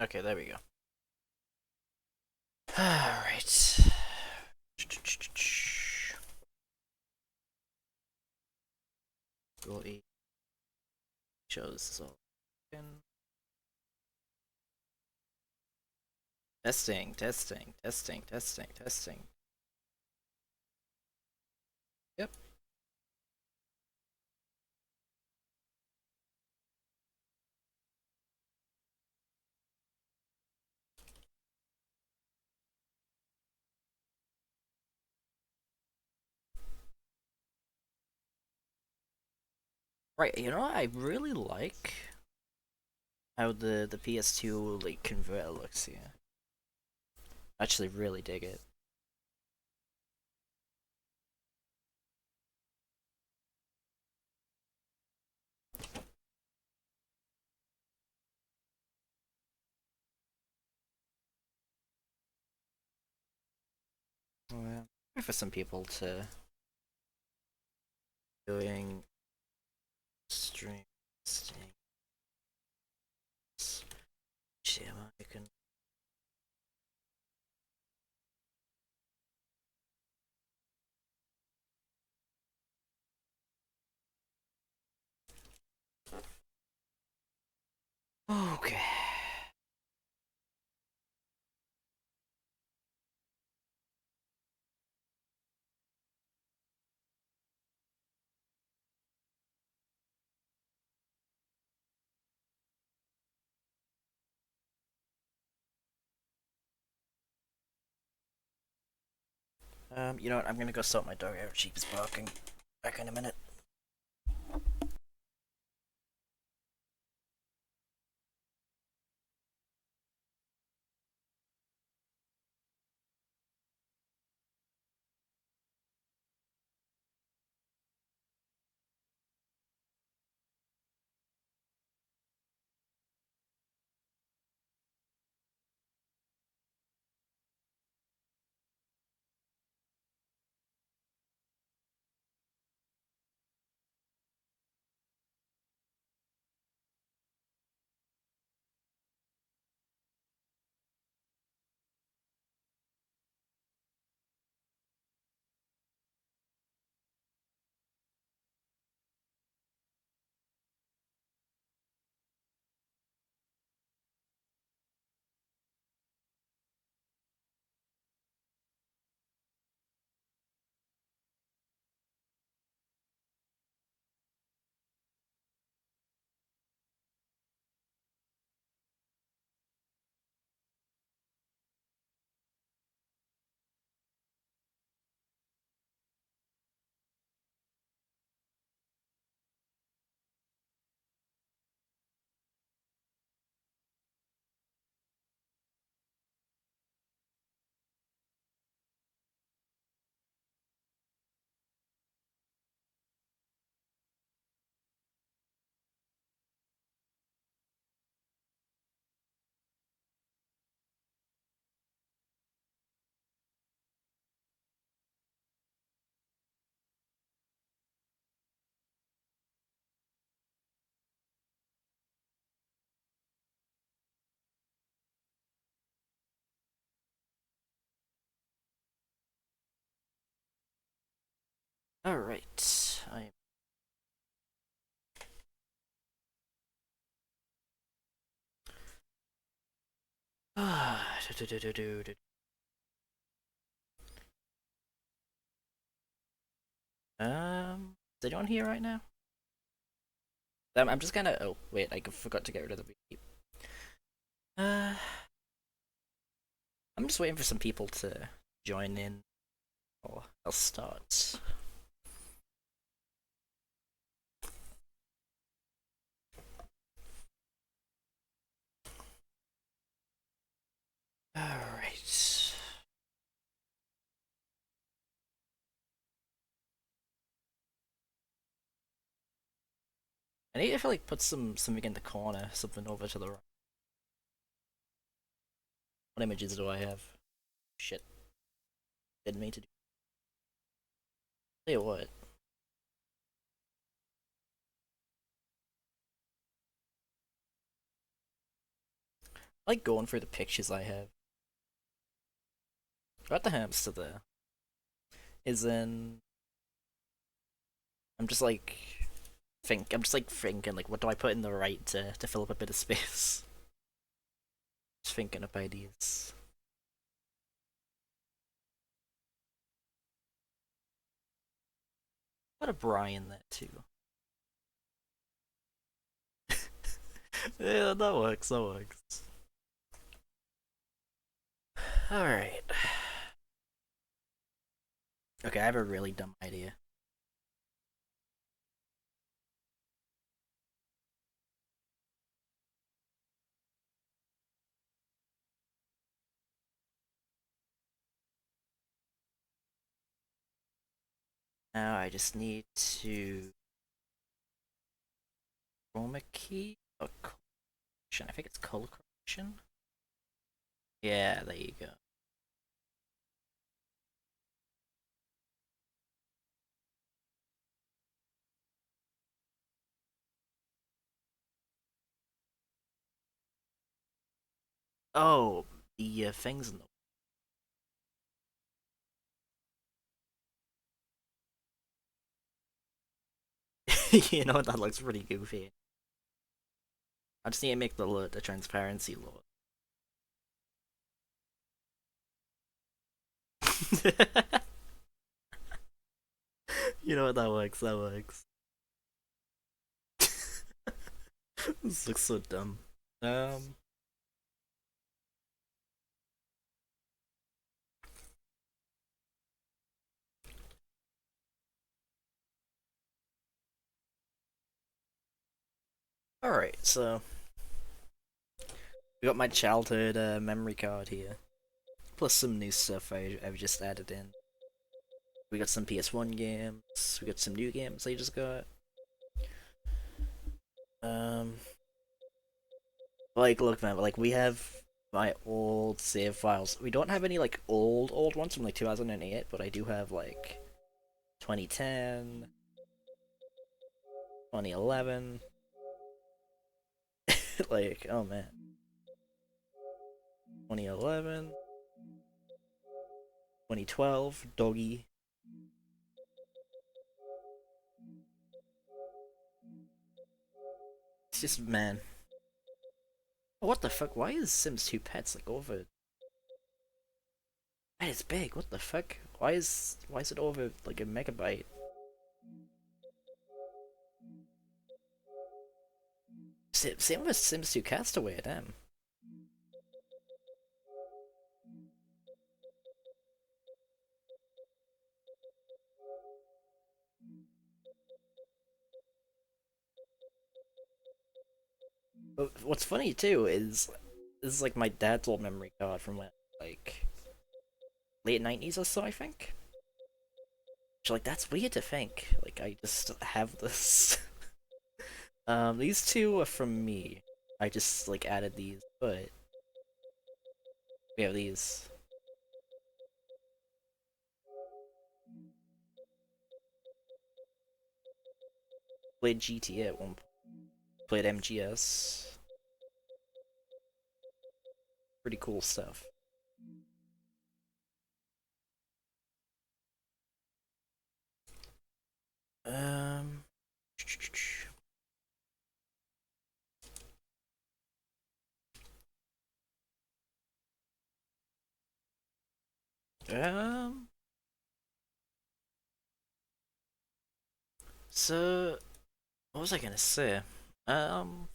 Okay, there we go. Alright. We'll eat. Shows this all. Testing, testing, testing, testing, testing. Yep. Right, you know what I really like? How the PS2 like converter looks here. I actually really dig it. Oh, yeah. For some people to doing stream things. Shit, I can. Okay. You know what? I'm gonna go sort my dog out. She's barking. Back in a minute. Alright. I is anyone here right now? I'm just gonna. Oh wait, I forgot to get rid of the beep. Uh, I'm just waiting for some people to join in, or I'll start. Alright. I need to like put something in the corner, something over to the right. What images do I have? Shit, didn't mean to do. Tell you what. like going through the pictures I have. Got the hamster there. Is in. I'm just like I'm just like thinking like what do I put in the right to fill up a bit of space. Just thinking up ideas. Put a Brian there too. Yeah, that works. That works. All right. Okay, I have a really dumb idea. Now I just need to chroma key or correction. I think it's color correction. Yeah, there you go. Oh, the things in the you know that looks pretty goofy. I just need to make the transparency lower. You know what, that works. That works. This looks so dumb. Um. All right, so we got my childhood memory card here, plus some new stuff I've just added in. We got some PS1 games. We got some new games I just got. Um, like look, man, like we have my old save files. We don't have any like old ones from like 2008, but I do have like 2010, 2011. Like, oh man, 2011, 2012, doggy. It's just man. What the fuck? Why is Sims 2 Pets like over? Man, it's big. What the fuck? Why is it over like a megabyte? Same with Sims 2 Castaway, damn. But what's funny too is this is like my dad's old memory card from like late 90s or so, I think. Which like that's weird to think. Like I just have this. These two are from me. I just like added these, but we have these. Played GTA at one point. Played MGS. Pretty cool stuff. Um. Um. So, what was I gonna say? Um.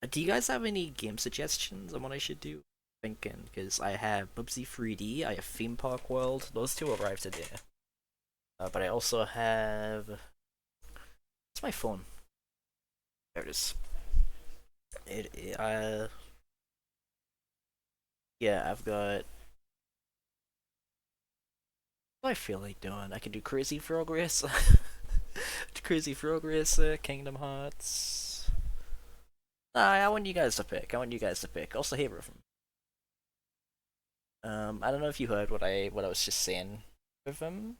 Do you guys have any game suggestions on what I should do? Thinking, because I have Bubsy 3D, I have Theme Park World. Those two arrived today. But I also have. It's my phone. There it is. Yeah, I've got. What do I feel like doing? I can do Crazy Frog Race. Crazy Frog Racer, Kingdom Hearts. I want you guys to pick. I want you guys to pick. Also, hey, Rhythm. I don't know if you heard what I was just saying with him.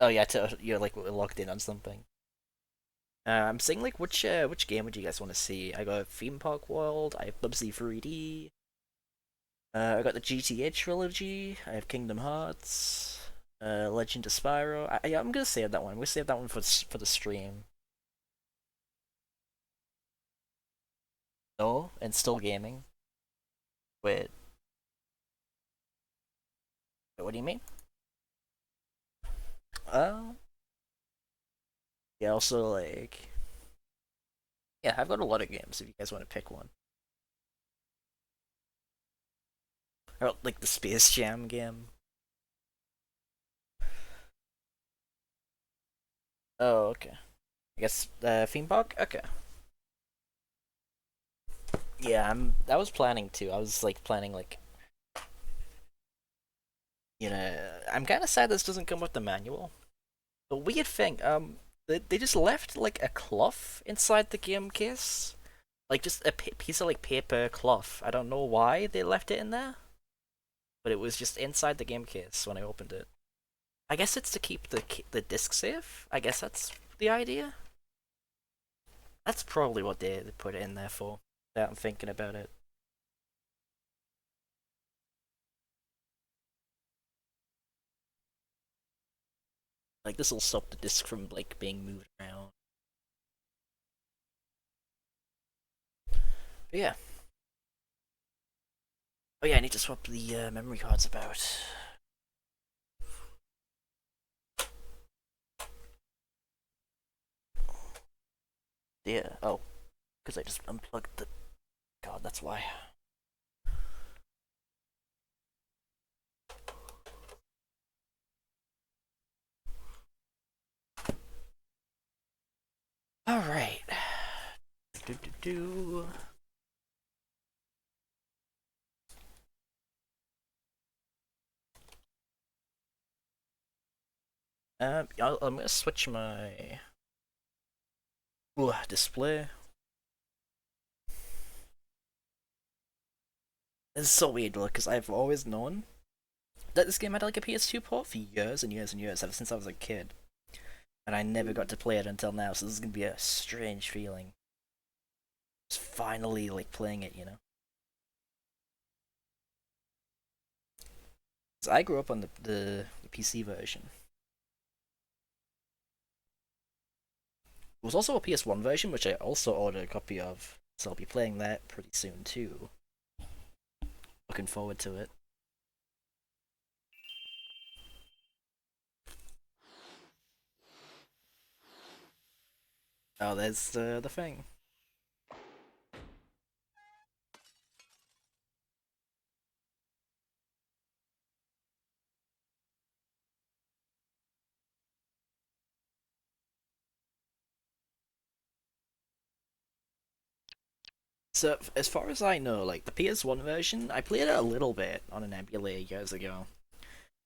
Oh yeah, you're like locked in on something. I'm saying like which game would you guys want to see? I got Theme Park World. I have Bubsy 3D. I got the GTA trilogy. I have Kingdom Hearts. Legend of Spyro. Yeah, I'm gonna save that one. I'm gonna save that one for the stream. No, and still gaming. Wait, what do you mean? Uh, yeah. Also, like, yeah, I've got a lot of games. If you guys want to pick one, or like the Space Jam game. Oh, okay. I guess theme park. Okay. Yeah, I was planning to. I was like planning like I'm kind of sad this doesn't come with the manual. The weird thing, they just left like a cloth inside the game case, like just a piece of like paper cloth. I don't know why they left it in there, but it was just inside the game case when I opened it. I guess it's to keep the disc safe. I guess that's the idea. That's probably what they put it in there for. Now I'm thinking about it. Like this will stop the disc from like being moved around. But yeah. Oh yeah, I need to swap the memory cards about. Yeah. Oh, because I just unplugged the card. That's why. All right. Do do do. I'm gonna switch my display. It's so weird, look, because I've always known that this game had like a PS2 port for years and years and years, ever since I was a kid, and I never got to play it until now. So this is gonna be a strange feeling. Just finally like playing it, you know. 'Cause I grew up on the PC version. There was also a PS1 version, which I also ordered a copy of, so I'll be playing that pretty soon too. Looking forward to it. Oh, there's the thing. So, as far as I know, like the PS1 version, I played it a little bit on an emulator years ago,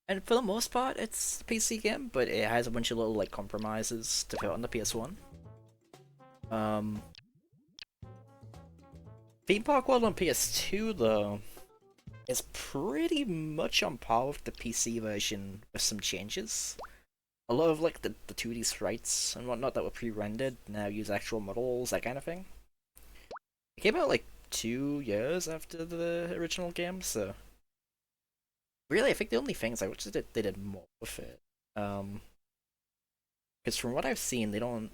and for the most part, it's a PC game, but it has a bunch of little like compromises to fit on the PS1. Um, Theme Park World on PS2 though is pretty much on par with the PC version with some changes. A lot of like the 2D sprites and whatnot that were pre-rendered now use actual models, that kind of thing. It came out like 2 years after the original game, so really, I think the only things I wish they did more with it. Um, because from what I've seen, they don't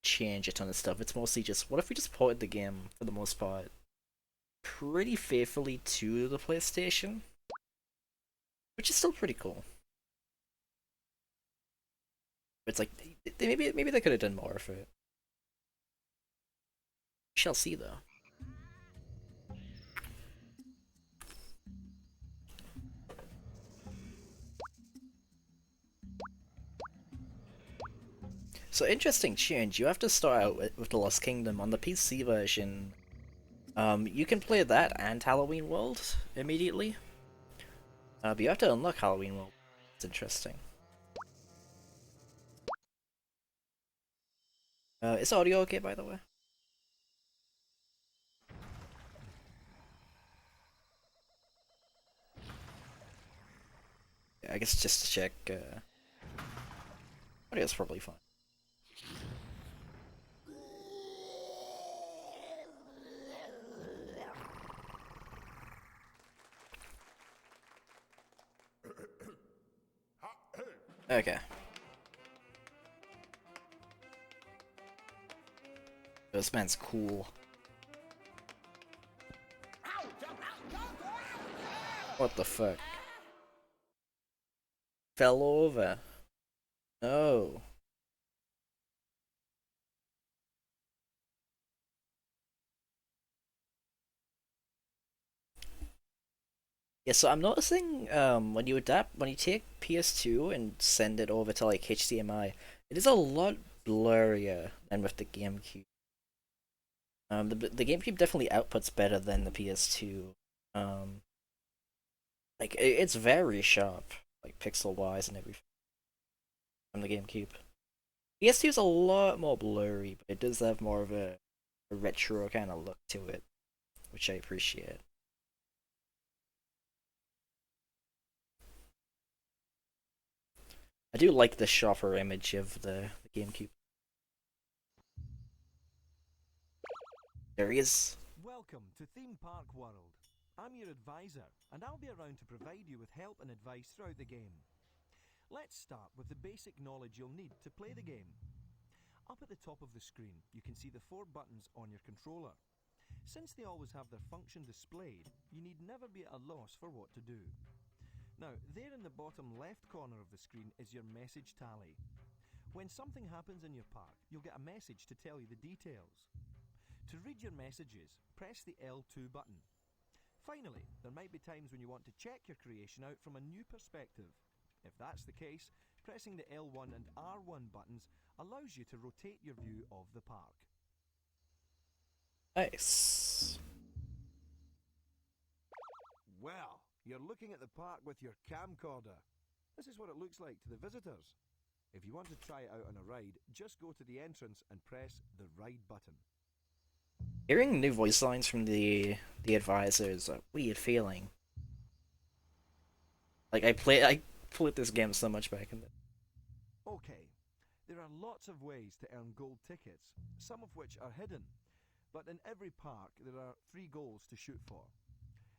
change a ton of stuff. It's mostly just what if we just ported the game for the most part pretty faithfully to the PlayStation, which is still pretty cool. It's like maybe they could have done more of it. We shall see though. So interesting change. You have to start out with the Lost Kingdom on the PC version. You can play that and Halloween World immediately. But you have to unlock Halloween World. It's interesting. Is audio okay, by the way? Yeah, I guess just to check. Audio's probably fine. Okay. This man's cool. What the fuck? Fell over. No. Yeah, so I'm noticing when you take PS2 and send it over to like HDMI, it is a lot blurrier than with the GameCube. The GameCube definitely outputs better than the PS2. Um, like it's very sharp, like pixel wise and everything from the GameCube. PS2 is a lot more blurry, but it does have more of a retro kind of look to it, which I appreciate. I do like the sharper image of the GameCube. There he is. Welcome to Theme Park World. I'm your advisor, and I'll be around to provide you with help and advice throughout the game. Let's start with the basic knowledge you'll need to play the game. Up at the top of the screen, you can see the 4 buttons on your controller. Since they always have their function displayed, you need never be at a loss for what to do. Now, there in the bottom left corner of the screen is your message tally. When something happens in your park, you'll get a message to tell you the details. To read your messages, press the L2 button. Finally, there might be times when you want to check your creation out from a new perspective. If that's the case, pressing the L1 and R1 buttons allows you to rotate your view of the park. Nice. Well, you're looking at the park with your camcorder. This is what it looks like to the visitors. If you want to try it out on a ride, just go to the entrance and press the ride button. Hearing new voice lines from the advisor is a weird feeling. Like I played this game so much back in the. Okay, there are lots of ways to earn gold tickets, some of which are hidden. But in every park, there are 3 goals to shoot for.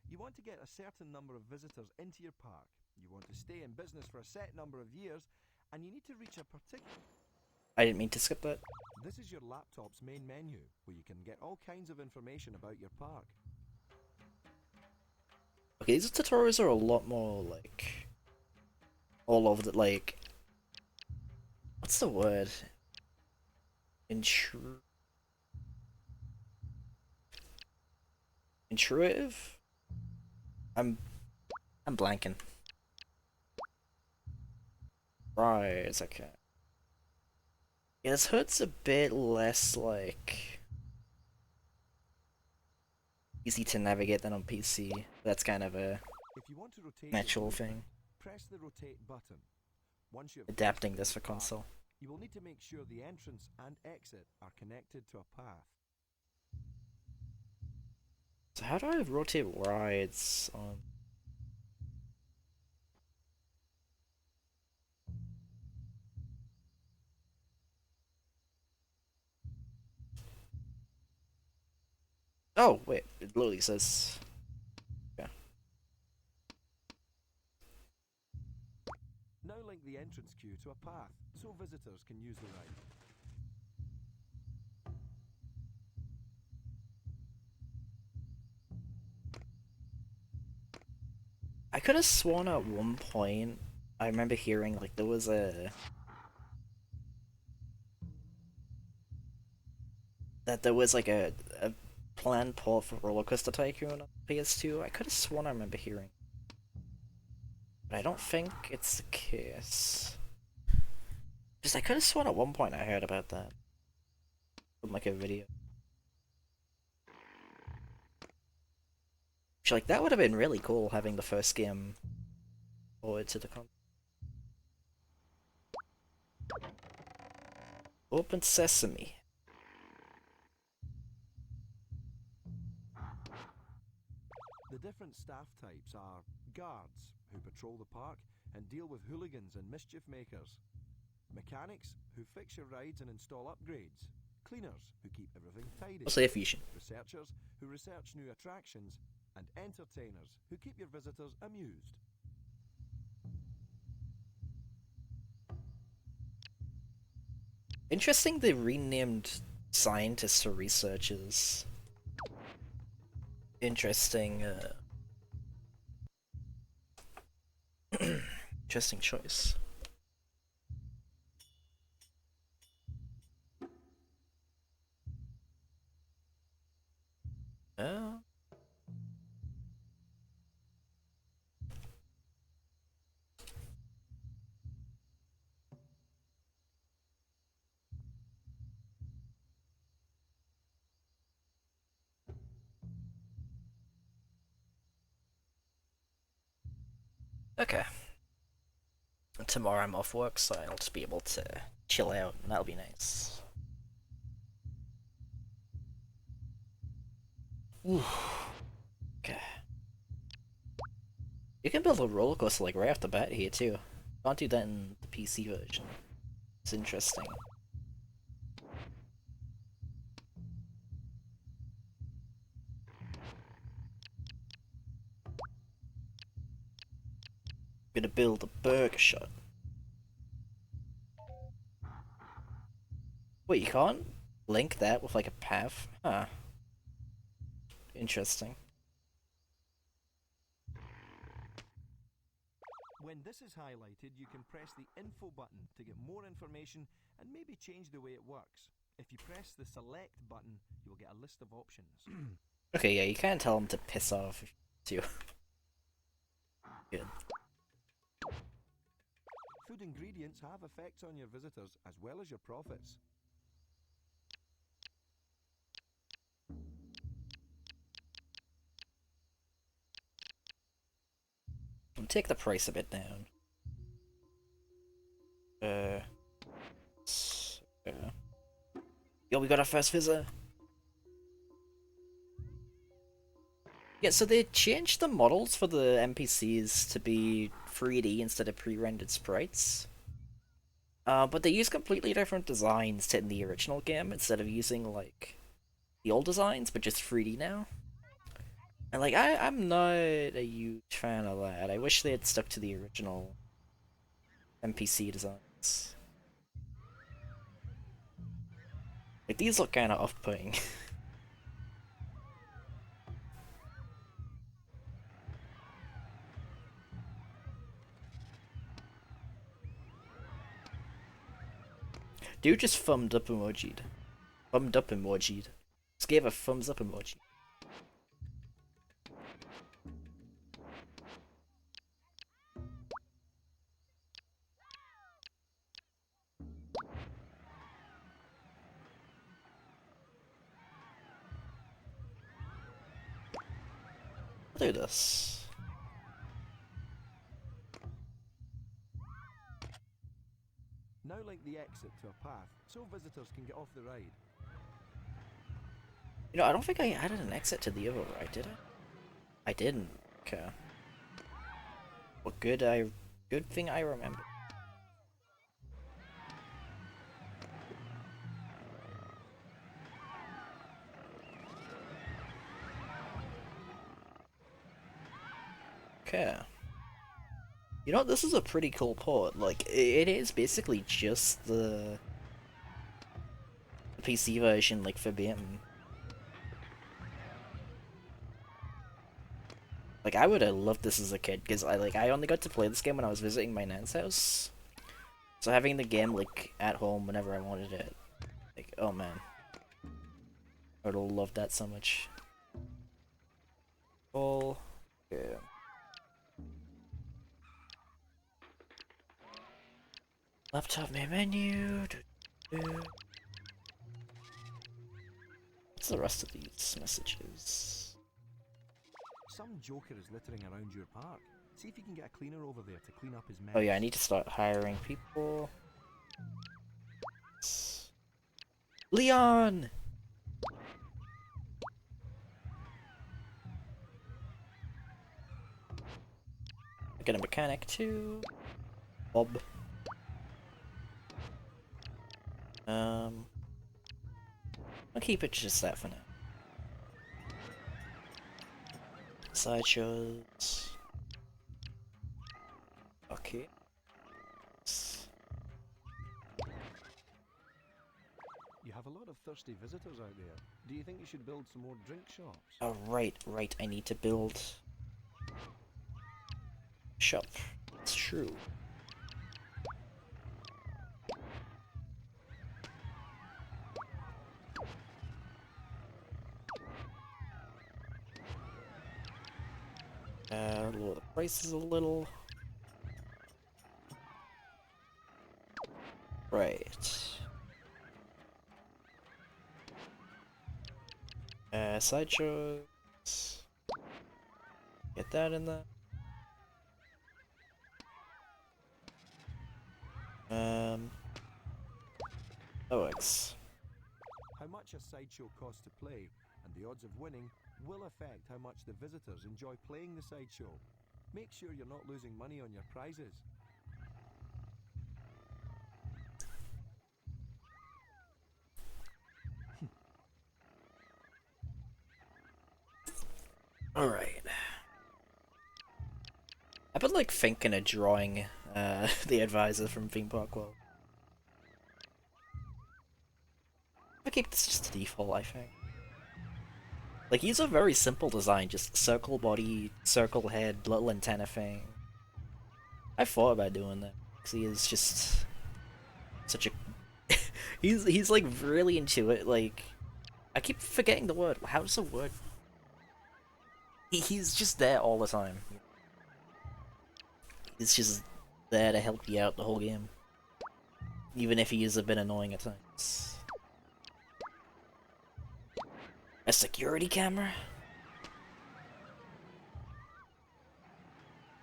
You want to get a certain number of visitors into your park, you want to stay in business for a set number of years, and you need to reach a particular... I didn't mean to skip that. This is your laptop's main menu, where you can get all kinds of information about your park. Okay, these tutorials are a lot more like all over the like. What's the word? Intru Intuitive? I'm I'm blanking. Right, it's okay. Yeah, this hood's a bit less like easy to navigate than on PC. That's kind of a If you want to rotate natural your thing. press the rotate button. Once you have Adapting this pressed for the park, console. you will need to make sure the entrance and exit are connected to a path. So how do I rotate rides on? Oh wait, it literally says. Yeah. Now link the entrance queue to a path so visitors can use the ride. I could have sworn at one point I remember hearing like there was like a planned port for Roller Coaster Tycoon on PS2. I could have sworn I remember hearing, but I don't think it's the case. Just I could have sworn at one point I heard about that from like a video. Which, like that would have been really cool having the first game forward to the console. Open Sesame. The different staff types are guards, who patrol the park and deal with hooligans and mischief makers. Mechanics, who fix your rides and install upgrades. Cleaners, who keep everything tidy. I'll say Fusion. Researchers, who research new attractions. And entertainers, who keep your visitors amused. Interesting they renamed scientists or researchers. Interesting, interesting choice. Oh. Okay. Tomorrow I'm off work, so I'll just be able to chill out, and that'll be nice. Ooh. Okay. You can build a roller coaster like right off the bat here too. Can't do that in the PC version. It's interesting. I'm gonna build a burger shot. Wait, you can't link that with like a path? Huh. Interesting. When this is highlighted, you can press the info button to get more information and maybe change the way it works. If you press the select button, you will get a list of options. Okay, yeah, you can't tell them to piss off if you do. Good. Food ingredients have effects on your visitors as well as your profits. I'll take the price a bit down. Uh, Yo, we got our first visitor. Yeah, so they changed the models for the NPCs to be 3D instead of pre-rendered sprites. But they use completely different designs to in the original game instead of using like the old designs, but just 3D now. And like I'm not a huge fan of that. I wish they had stuck to the original NPC designs. Like these look kind of off-putting. Dude just thumbed up emoji'd. Thumbed up emoji'd. Just gave a thumbs up emoji. I'll do this. Now link the exit to a path so visitors can get off the ride. You know, I don't think I added an exit to the override, did I? I didn't. Okay. Well, good thing I remember. Okay. You know, this is a pretty cool port. Like, it is basically just the PC version, like, verbatim. Like, I would have loved this as a kid, because I only got to play this game when I was visiting my nan's house. So having the game, like, at home whenever I wanted it, like, oh man. I would have loved that so much. Oh, yeah. Laptop main menu. What's the rest of these messages? Some joker is littering around your park. See if you can get a cleaner over there to clean up his mess. Oh yeah, I need to start hiring people. Leon! I get a mechanic too. Bob. I'll keep it just that for now. Sideshows. Okay. have a lot of thirsty visitors out there. Do you think you should build some more drink shops? Oh, right, right. I need to build shop. It's true. Lower the prices a little. Right. Sideshows. Get that in there. OX. How much a sideshow costs to play, and the odds of winning will affect how much the visitors enjoy playing the sideshow. Make sure you're not losing money on your prizes. Alright. I've been like thinking of drawing the advisor from Theme Park World. I'll keep this just the default, I think. Like, he's a very simple design, just circle body, circle head, little antenna thing. I thought about doing that, because he is just such a... he's like really into it, like... I keep forgetting the word. How does the word... He's just there all the time. He's just there to help you out the whole game. Even if he is a bit annoying at times. A security camera?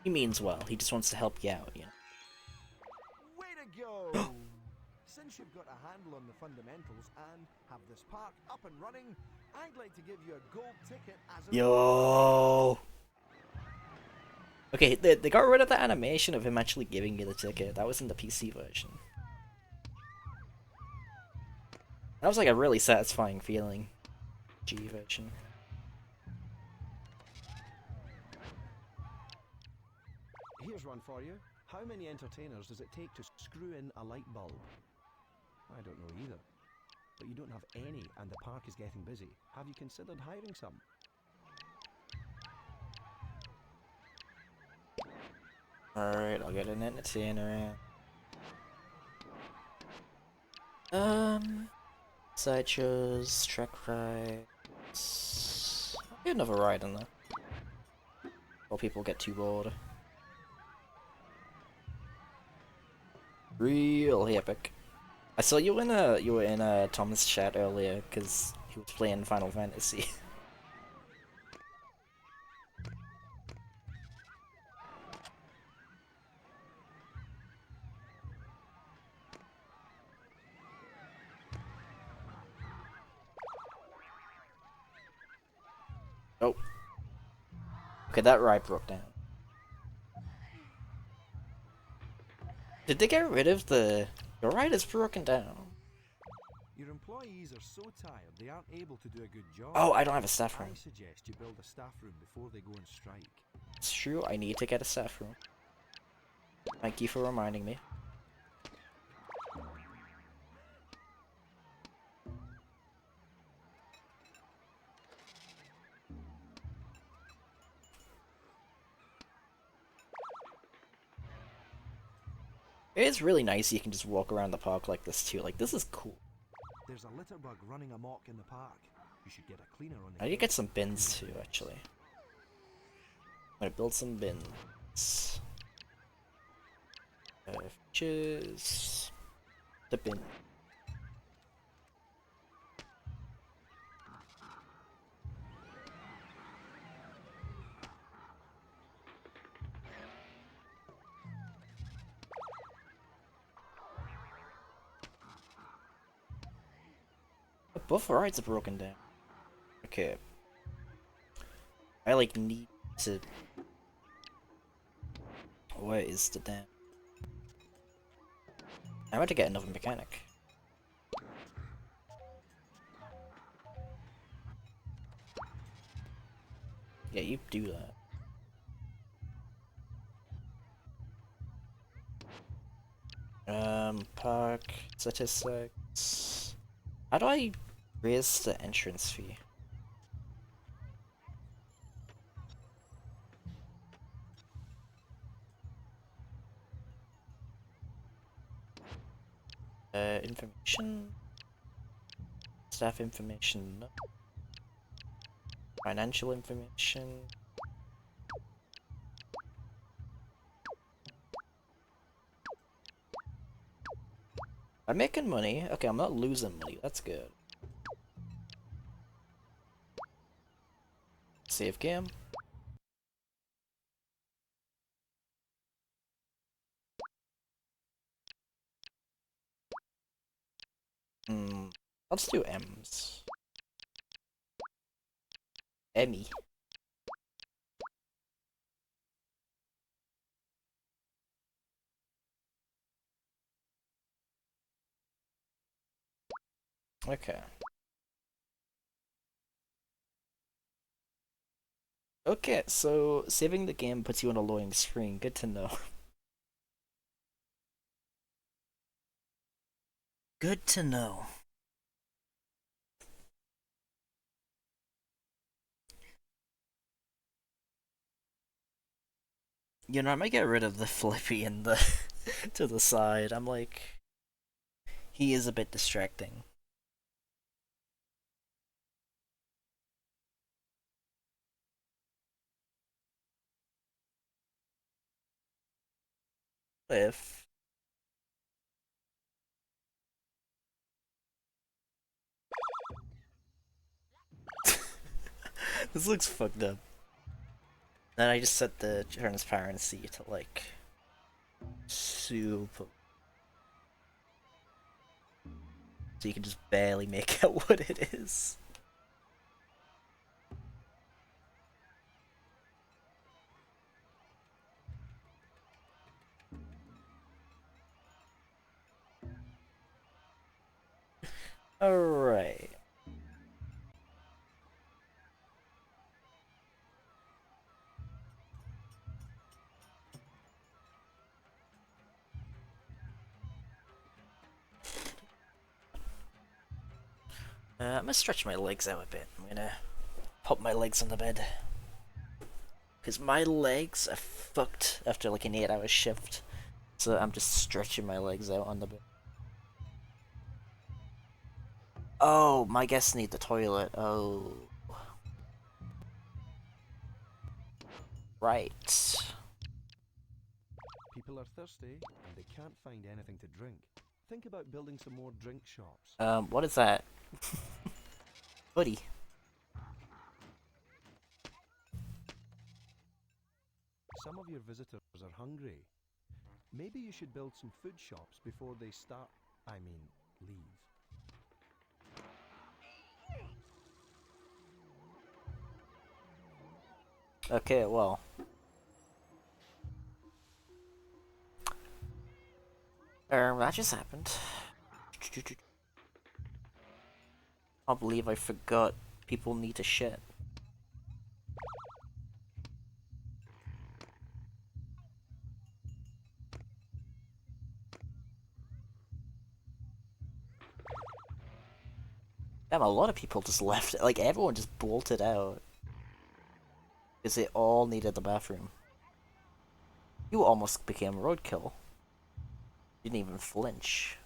He means well, he just wants to help you out, you know. Way to go! Since you've got a handle on the fundamentals and have this park up and running, I'd like to give you a gold ticket as a... Yo! Okay, they got rid of the animation of him actually giving you the ticket. That was in the PC version. That was like a really satisfying feeling. G version. Here's one for you. How many entertainers does it take to screw in a light bulb? I don't know either. But you don't have any and the park is getting busy. Have you considered hiring some? Alright, I'll get an entertainer in. Sideshows, track rides. I'll get another ride in there. While people get too bored. Real epic. I saw you were in Thomas' chat earlier because he was playing Final Fantasy. Oh. Okay, that ride broke down. Did they get rid of the... Your ride is broken down. Your employees are so tired they aren't able to do a good job. Oh, I don't have a staff room. I suggest you build a staff room before they go on strike. It's true, I need to get a staff room. Thank you for reminding me. It is really nice you can just walk around the park like this too. Like, this is cool. There's a litter bug running amok in the park. You should get a cleaner on the I need to get some bins too, actually. I'm gonna build some bins. Just the bin. Both rides are broken down. Okay. I like need to... Where is the damn... I want to get another mechanic. Yeah, you do that. Park statistics. How do I raise the entrance fee? Information? Staff information? No. Financial information? I'm making money. Okay, I'm not losing money. That's good. Save game. Hmm. Let's do M's. Emmy. Okay. Okay, so saving the game puts you on a loading screen. Good to know. Good to know. You know, I might get rid of the flippy in the to the side. I'm like, he is a bit distracting. If this looks fucked up. Then I just set the transparency to like super, so you can just barely make out what it is. Alright. I'm gonna stretch my legs out a bit. I'm gonna pop my legs on the bed. Because my legs are fucked after like an 8-hour shift. So I'm just stretching my legs out on the bed. Oh, my guests need the toilet. Oh. Right. People are thirsty and they can't find anything to drink. Think about building some more drink shops. What is that? Buddy. Some of your visitors are hungry. Maybe you should build some food shops before they leave. Okay, well. That just happened. Can't believe I forgot people need to shit. Damn, a lot of people just left. Like, everyone just bolted out. Because they all needed the bathroom. You almost became roadkill. Didn't even flinch.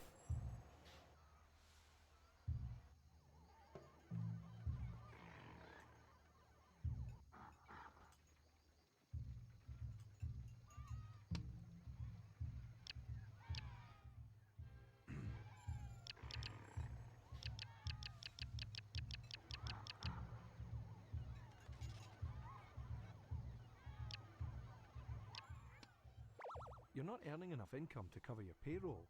You're not earning enough income to cover your payroll.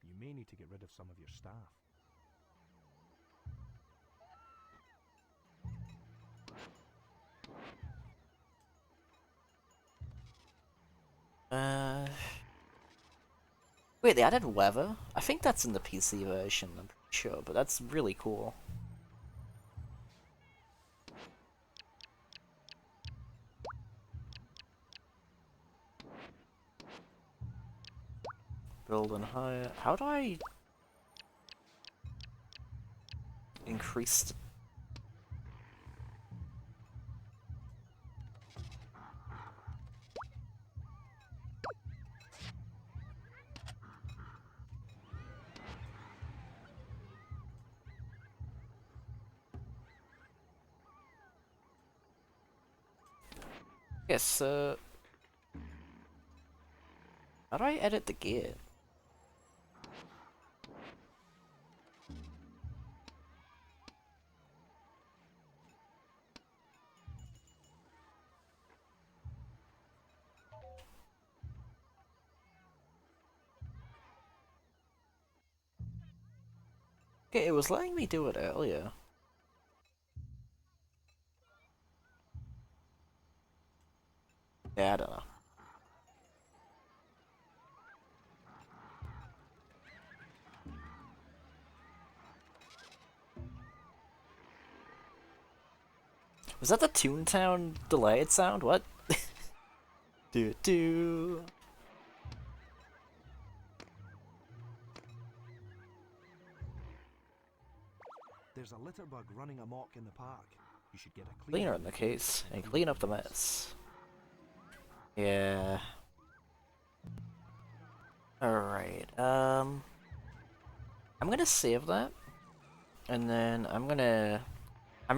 You may need to get rid of some of your staff. Uh... Wait, they added weather? I think that's in the PC version, I'm pretty sure, but that's really cool. Build and hire. How do I... increased. Yes, how do I edit the gear? Okay, it was letting me do it earlier. Yeah, I don't know. Was that the Toontown delayed sound? What? Do do. There's a litter bug running amok in the park. You should get a Cleaner cleaner in the case and clean up the mess. Yeah. Alright, I'm gonna save that, and then I'm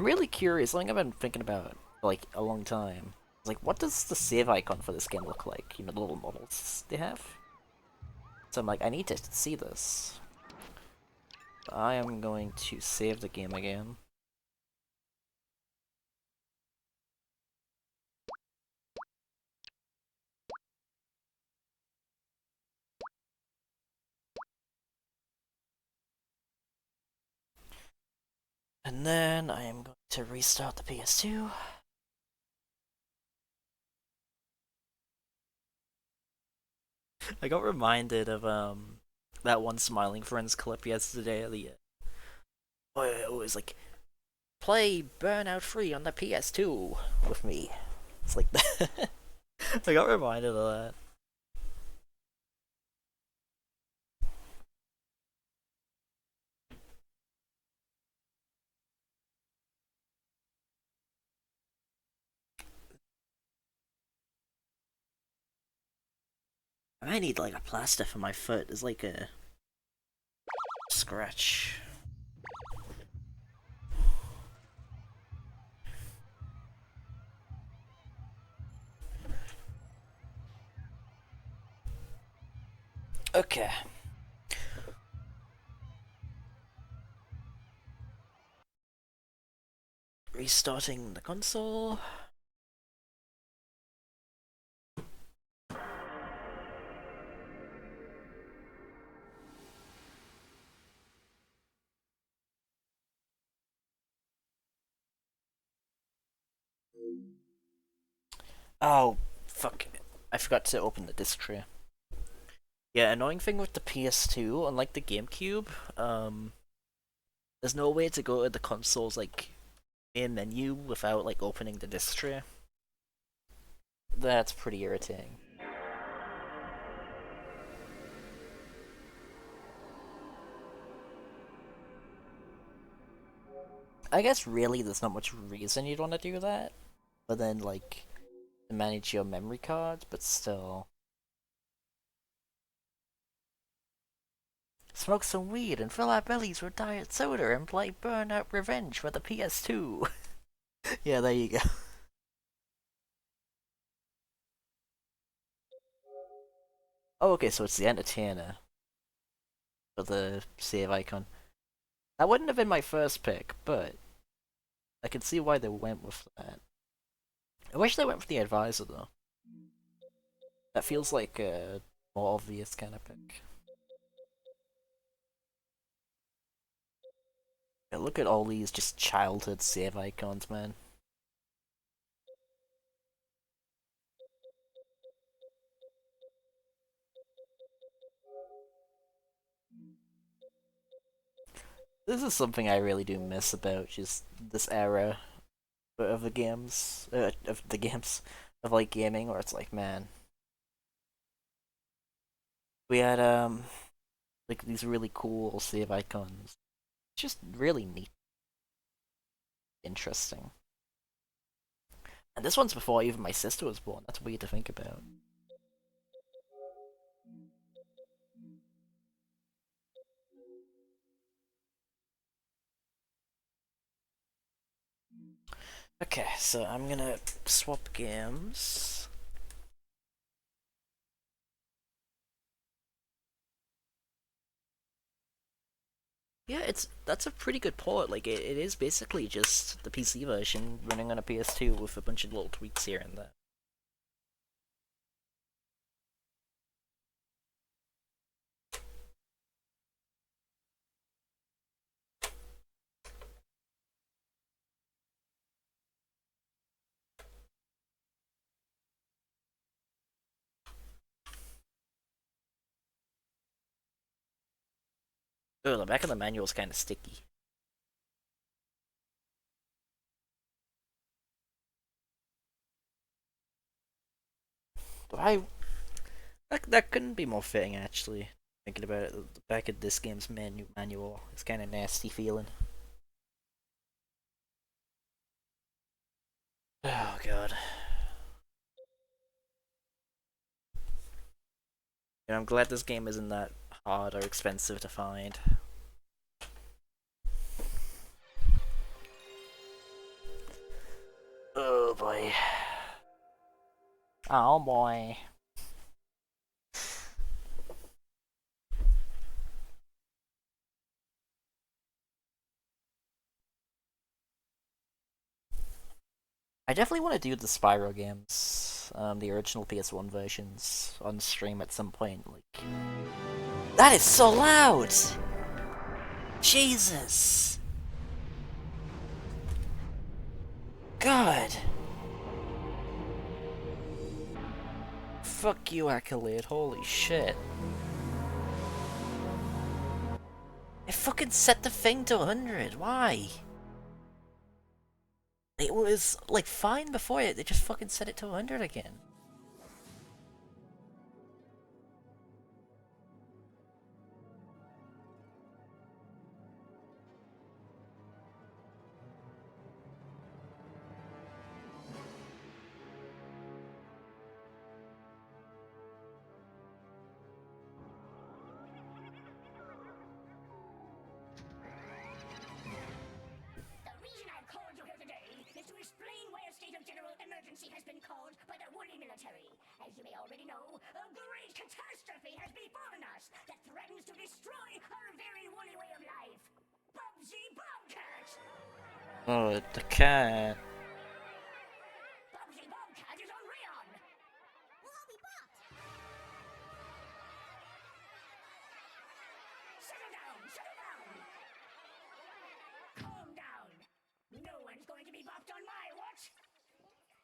really curious, something I've been thinking about for, like, a long time. It's like, what does the save icon for this game look like? You know, the little models they have? So I'm like, I need to see this. I am going to save the game again. And then I am going to restart the PS2. I got reminded of that one Smiling Friends clip yesterday. Oh, it was like, play Burnout Free on the PS2 with me. It's like that. I got reminded of that. I might need like a plaster for my foot. There's like a scratch. Okay. Restarting the console. Oh, fuck. I forgot to open the disc tray. Yeah, annoying thing with the PS2, unlike the GameCube, there's no way to go to the console's like main menu without like opening the disc tray. That's pretty irritating. I guess really there's not much reason you'd want to do that, but then like to manage your memory cards, but still. Smoke some weed and fill our bellies with diet soda and play Burnout Revenge for the PS2. Yeah, there you go. Oh, okay, so it's the entertainer for the save icon. That wouldn't have been my first pick, but I can see why they went with that. I wish they went for the advisor though. That feels like a more obvious kind of pick. Yeah, look at all these just childhood save icons, man. This is something I really do miss about just this era of the games, of like gaming, where it's like, man, we had like these really cool save icons. Just really neat. interesting. And this one's before even my sister was born. That's weird to think about. Okay, so I'm gonna swap games. Yeah, that's a pretty good port. Like it is basically just the PC version running on a PS2 with a bunch of little tweaks here and there. Oh, the back of the manual is kind of sticky. I that couldn't be more fitting actually. Thinking about it, the back of this game's manual is kind of nasty feeling. Oh god. I'm glad this game isn't that hard or expensive to find. Oh boy. Oh boy. I definitely want to do the Spyro games, the original PS1 versions, on stream at some point. Like, that is so loud. Jesus. God. Fuck you, Accolade. Holy shit. It fucking set the thing to 100. Why? It was, like, fine before it. They just fucking set it to 100 again. Emergency has been called by the Woolly military. As you may already know, a great catastrophe has befallen us that threatens to destroy our very woolly way of life. Bubsy Bobcat! Oh, the cat. Bubsy Bobcat is on Rayon! We'll be bopped! Settle down! Settle down! Calm down! No one's going to be bopped on my watch!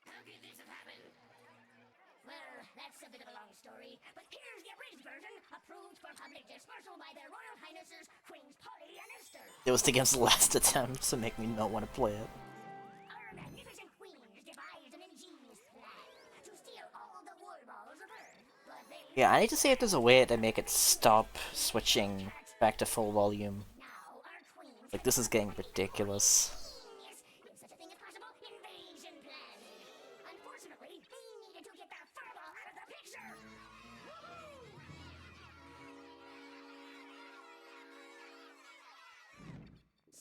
How could this have happened? Well, that's a bit of a long story, but here's the abridged version, approved for public dispersal by their Royal Highnesses Queens Polly and Esther. It was the game's last attempt to make me not want to play it. Our magnificent queens devised an ingenious plan to steal all the wool balls of Earth, but they... Yeah, I need to see if there's a way to make it stop switching back to full volume. Now, our queens... Like, this is getting ridiculous.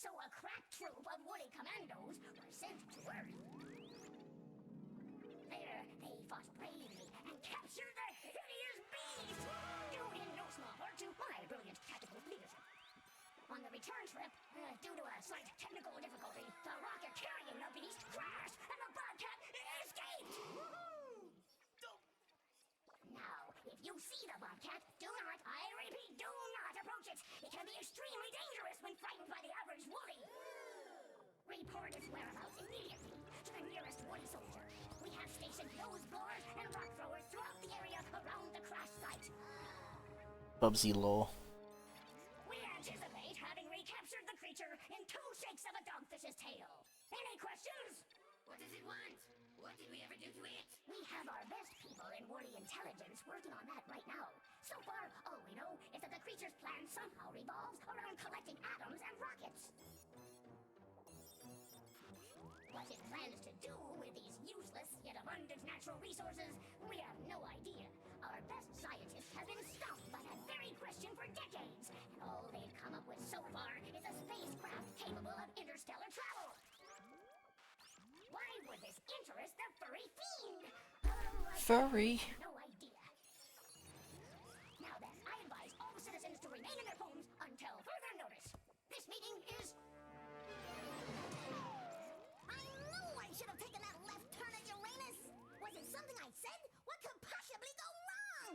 So a crack troop of woolly commandos were sent to Earth. There, they fought bravely and captured the hideous beast, due in no small part to my brilliant tactical leadership. On the return trip, due to a slight technical difficulty, the rocket carrying the beast crashed and the Bobcat escaped! Now, if you see the Bobcat, do not, I repeat, do not approach it. It can be extremely dangerous when frightened by the average woolly. Report its whereabouts immediately to the nearest woolly soldier. We have stationed nose blowers and rock throwers throughout the area around the crash site. Bubsy Law. We anticipate having recaptured the creature in 2 shakes of a dogfish's tail. Any questions? What does it want? What did we ever do to it? We have our best people in woolly intelligence working on that right now. So far, all we know is that the creature's plan somehow revolves around collecting atoms and rockets. What it plans to do with these useless yet abundant natural resources, we have no idea. Our best scientists have been stumped by that very question for decades, and all they've come up with so far is a spacecraft capable of interstellar travel. Why would this interest the furry fiend? Furry. No idea. Now then, I advise all the citizens to remain in their homes until further notice. This meeting is... I knew I should have taken that left turn at Uranus! Was it something I said? What could possibly go wrong?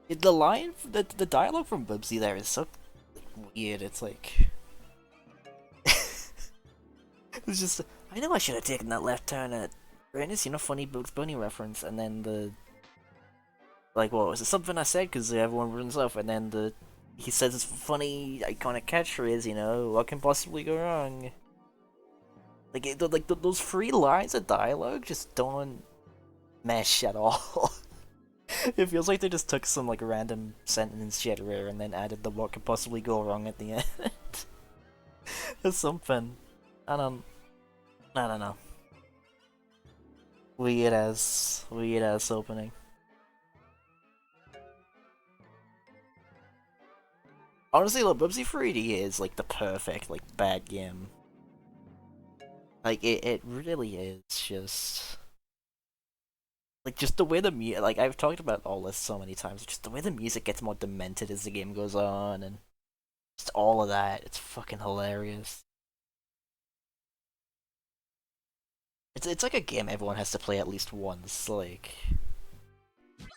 The line, the dialogue from Bubsy there is so weird. It's like, it's just, I know I should have taken that left turn at Uranus, you know, funny Bugs Bunny reference, and then the, like, what was it, something I said because everyone runs off, and then he says it's funny iconic catchphrase, you know, what can possibly go wrong? Like, those 3 lines of dialogue just don't mesh at all. It feels like they just took some like random sentence jitter and then added the what could possibly go wrong at the end. Or something. I don't know. Weird ass opening. Honestly, look, Bubsy 3D is like the perfect like bad game. Like it really is just. Like, just the way the music, like, I've talked about all this so many times, just the way the music gets more demented as the game goes on, and just all of that, it's fucking hilarious. It's like a game everyone has to play at least once, like,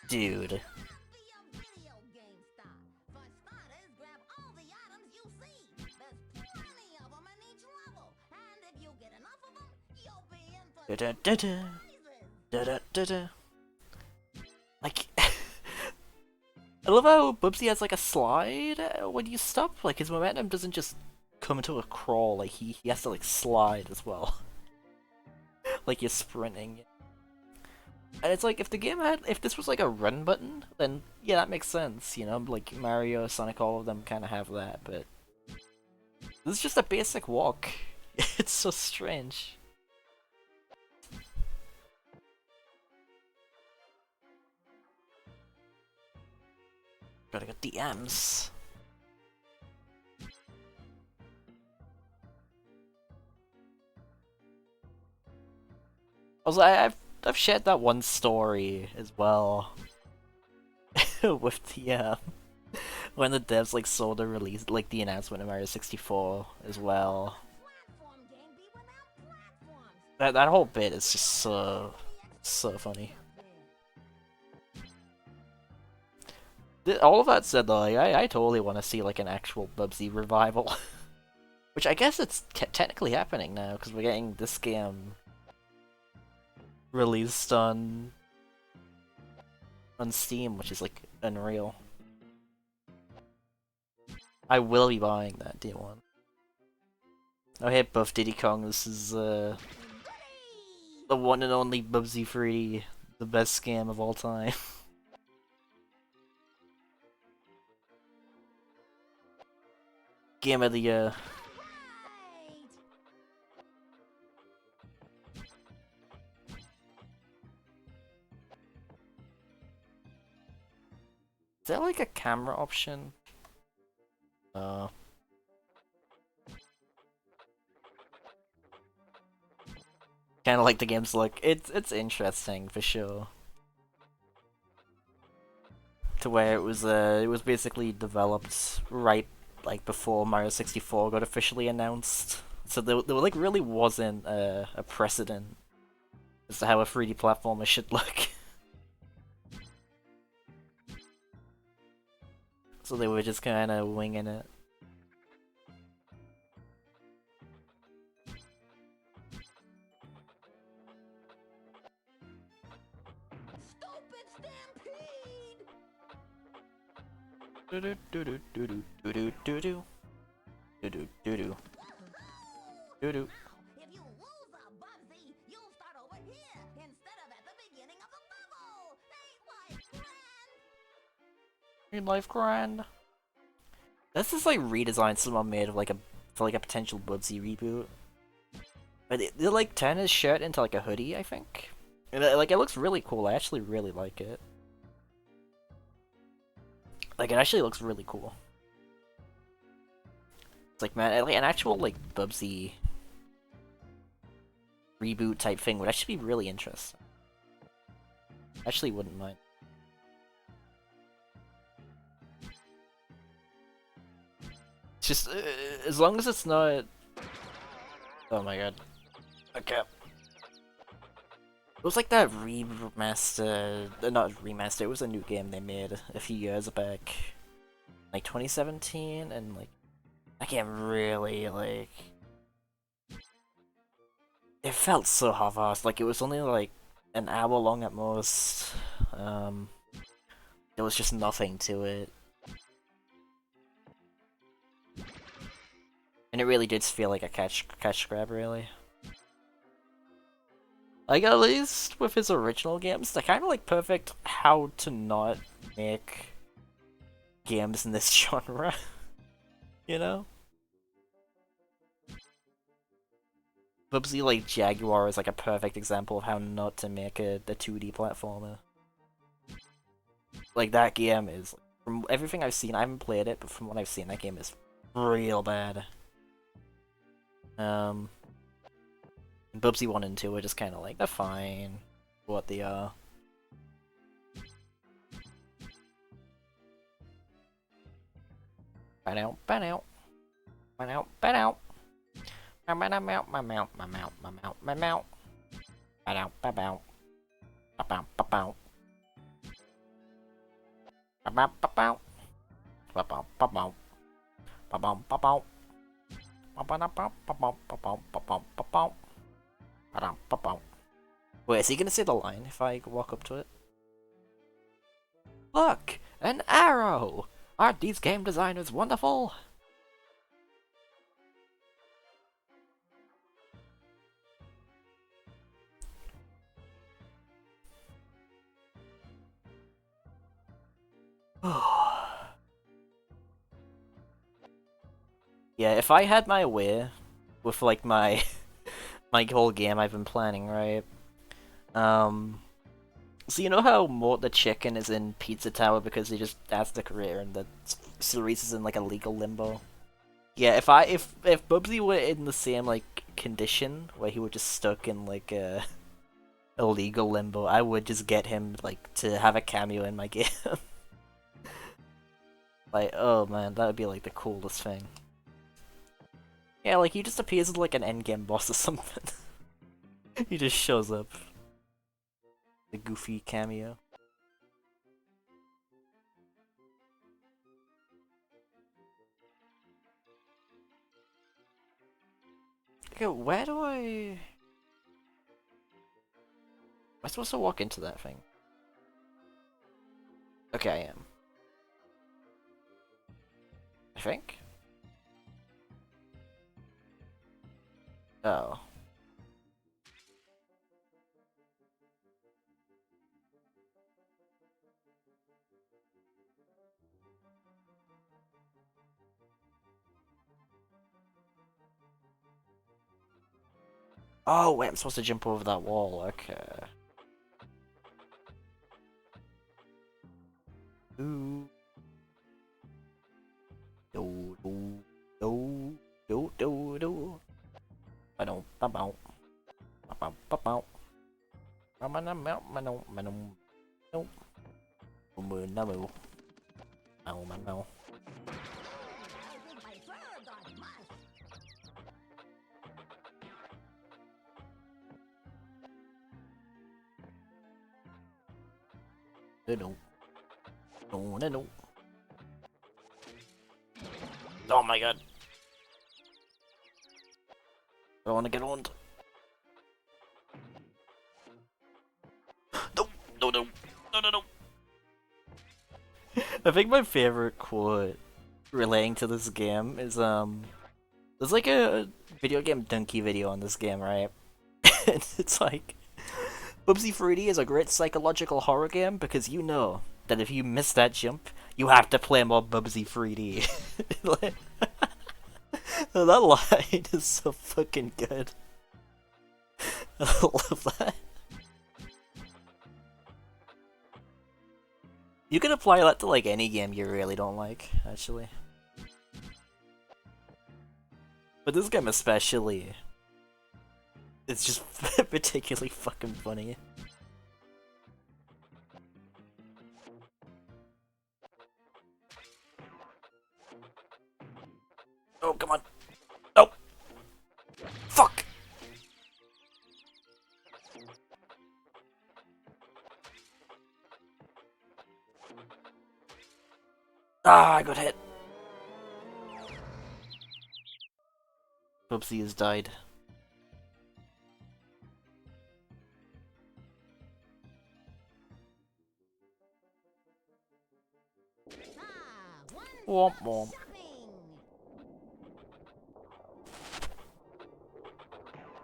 dude. Da da da da da da da da. Like, I love how Bubsy has like a slide when you stop. Like his momentum doesn't just come into a crawl. Like he has to like slide as well. Like you're sprinting. And it's like if this was like a run button, then yeah, that makes sense. You know, like Mario, Sonic, all of them kind of have that. But this is just a basic walk. It's so strange. Gotta get DMs. Also, I've shared that one story as well with the when the devs like sold the release, like the announcement of Mario 64 as well. That whole bit is just so funny. All of that said, though, like, I totally want to see like an actual Bubsy revival, which I guess it's technically happening now because we're getting this game released on Steam, which is like unreal. I will be buying that day one. Oh hey, Buff Diddy Kong, this is the one and only Bubsy 3D, the best scam of all time. Game of the year. Is there like a camera option? Kind of like the game's look. It's interesting for sure. To where it was basically developed right like before Mario 64 got officially announced. So there like really wasn't a precedent as to how a 3D platformer should look. So they were just kind of winging it. Do do do do do do do do do do do do do do do. If you lose a Bubsy, you'll start over here instead of at the beginning of the level. Ain't life grand? Ain't life grand? This is like redesign someone made of like a for like a potential Bubsy reboot. But they like turn his shirt into like a hoodie, I think. And like it looks really cool. I actually really like it. Like it actually looks really cool. It's like man, like an actual like Bubsy reboot type thing would actually be really interesting. Actually, wouldn't mind. It's just as long as it's not. Oh my god. Okay. It was like that remaster, not remaster. It was a new game they made a few years back, like 2017, and like that game really like. It felt so half-assed. Like it was only like an hour long at most. There was just nothing to it. And it really did feel like a catch grab, really. Like, at least with his original games, they're kind of like perfect how to not make games in this genre. You know? Bubsy like Jaguar is like a perfect example of how not to make a 2D platformer. Like, that game is, from everything I've seen, I haven't played it, but from what I've seen, that game is real bad. Bubsy 1 and 2 are just kind of like, they're fine. What they are. Ban out, ban out. Ban out, ban out. My mount, my mount, my mount, my mount, my mount. Ban out, ba bow. Ba bow, ba bow. Ba bow, ba bow. Ba bow, ba bow. Ba bow, ba bow. Ba bow, ba bow, ba bow, ba bow, ba bow, ba bow. Wait, is he gonna say the line if I walk up to it? Look! An arrow! Aren't these game designers wonderful? Yeah, if I had my way with like my my whole game I've been planning, right? So you know how Mort the Chicken is in Pizza Tower because he just that's the career and the series is in like a legal limbo? Yeah, if Bubsy were in the same like condition where he were just stuck in like a illegal limbo, I would just get him like to have a cameo in my game. Like, oh man, that would be like the coolest thing. Yeah, like he just appears as like an endgame boss or something. He just shows up. The goofy cameo. Okay, where do I... Am I supposed to walk into that thing? Okay, I am. I think? Oh. Oh, wait, I'm supposed to jump over that wall, okay. Ooh. Do, do, do, do, do, do. Ba-dum, ba-bow. Ba-bow, ba-bow. Ba-ba-dum-bow, ba-dum, ba-dum. Nope. Boom-boom-da-boo. Ow-ma-no. My fur got much. No. No, no, no. Oh my god. I don't want to get on. No, no, no, no, no, no. I think my favorite quote relating to this game is there's like a video game donkey video on this game, right? And it's like Bubsy Fruity is a great psychological horror game because you know that if you miss that jump, You have to play more Bubsy 3D. Like, that line is so fucking good. I love that. You can apply that to like any game you really don't like, actually. But this game especially, it's just particularly fucking funny. Oh, come on. Oh! Fuck! Ah, I got hit. Bubsy has died. Womp womp.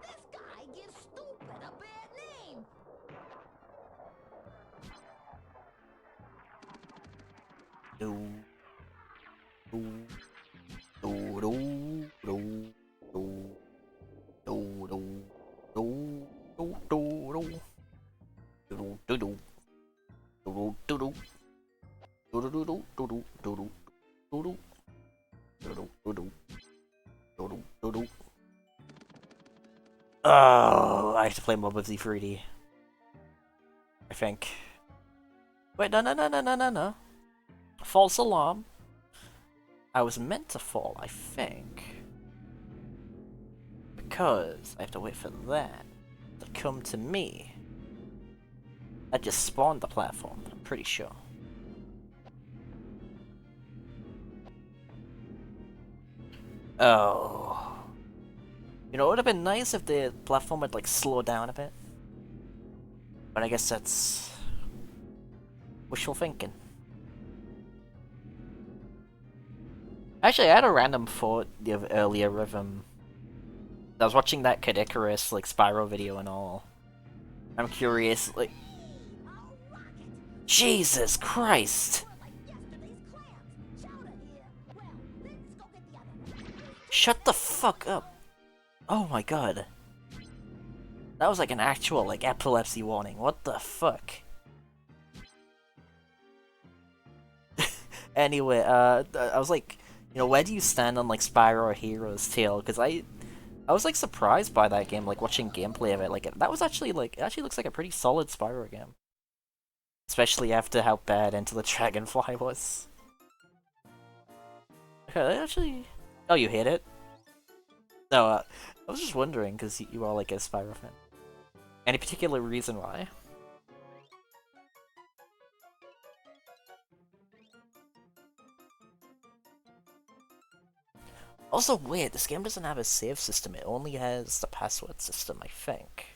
This guy gives stupid a bad name. Do. Do. Do. Do. Do. Do. Do. Do. Do. Do. Do. Do. Do. Do. Do. Do. Do. Oh, I have to play more with the 3D. I think. Wait, no. False alarm. I was meant to fall, I think. Because I have to wait for that to come to me. I just spawned the platform, I'm pretty sure. Oh. You know, it would have been nice if the platform would, like, slow down a bit. But I guess that's wishful thinking. Actually, I had a random thought earlier of, I was watching that Kid Icarus, like, Spyro video and all. I'm curious, like... Jesus Christ! Shut the fuck up! Oh my god. That was like an actual, like, epilepsy warning. What the fuck? Anyway, I was like, you know, where do you stand on, like, Spyro Hero's Tale? Because I was, like, surprised by that game, like, watching gameplay of it. Like, that was actually, like, it actually looks like a pretty solid Spyro game. Especially after how bad Enter the Dragonfly was. Okay, actually... Oh, you hate it? No, I was just wondering, because you are, like, a Spyro fan. Any particular reason why? Also, weird, this game doesn't have a save system, it only has the password system, I think.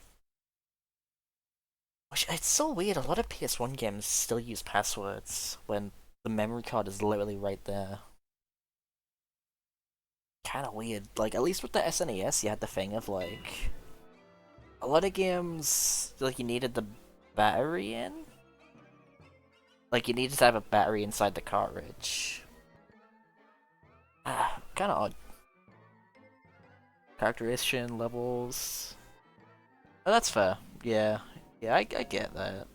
Which, it's so weird, a lot of PS1 games still use passwords when the memory card is literally right there. Kinda weird, like, at least with the SNES you had the thing of, like... A lot of games, like, you needed the battery in? Like, you needed to have a battery inside the cartridge. Ah, kinda odd. Characterization, levels... Oh, that's fair. Yeah. Yeah, I get that.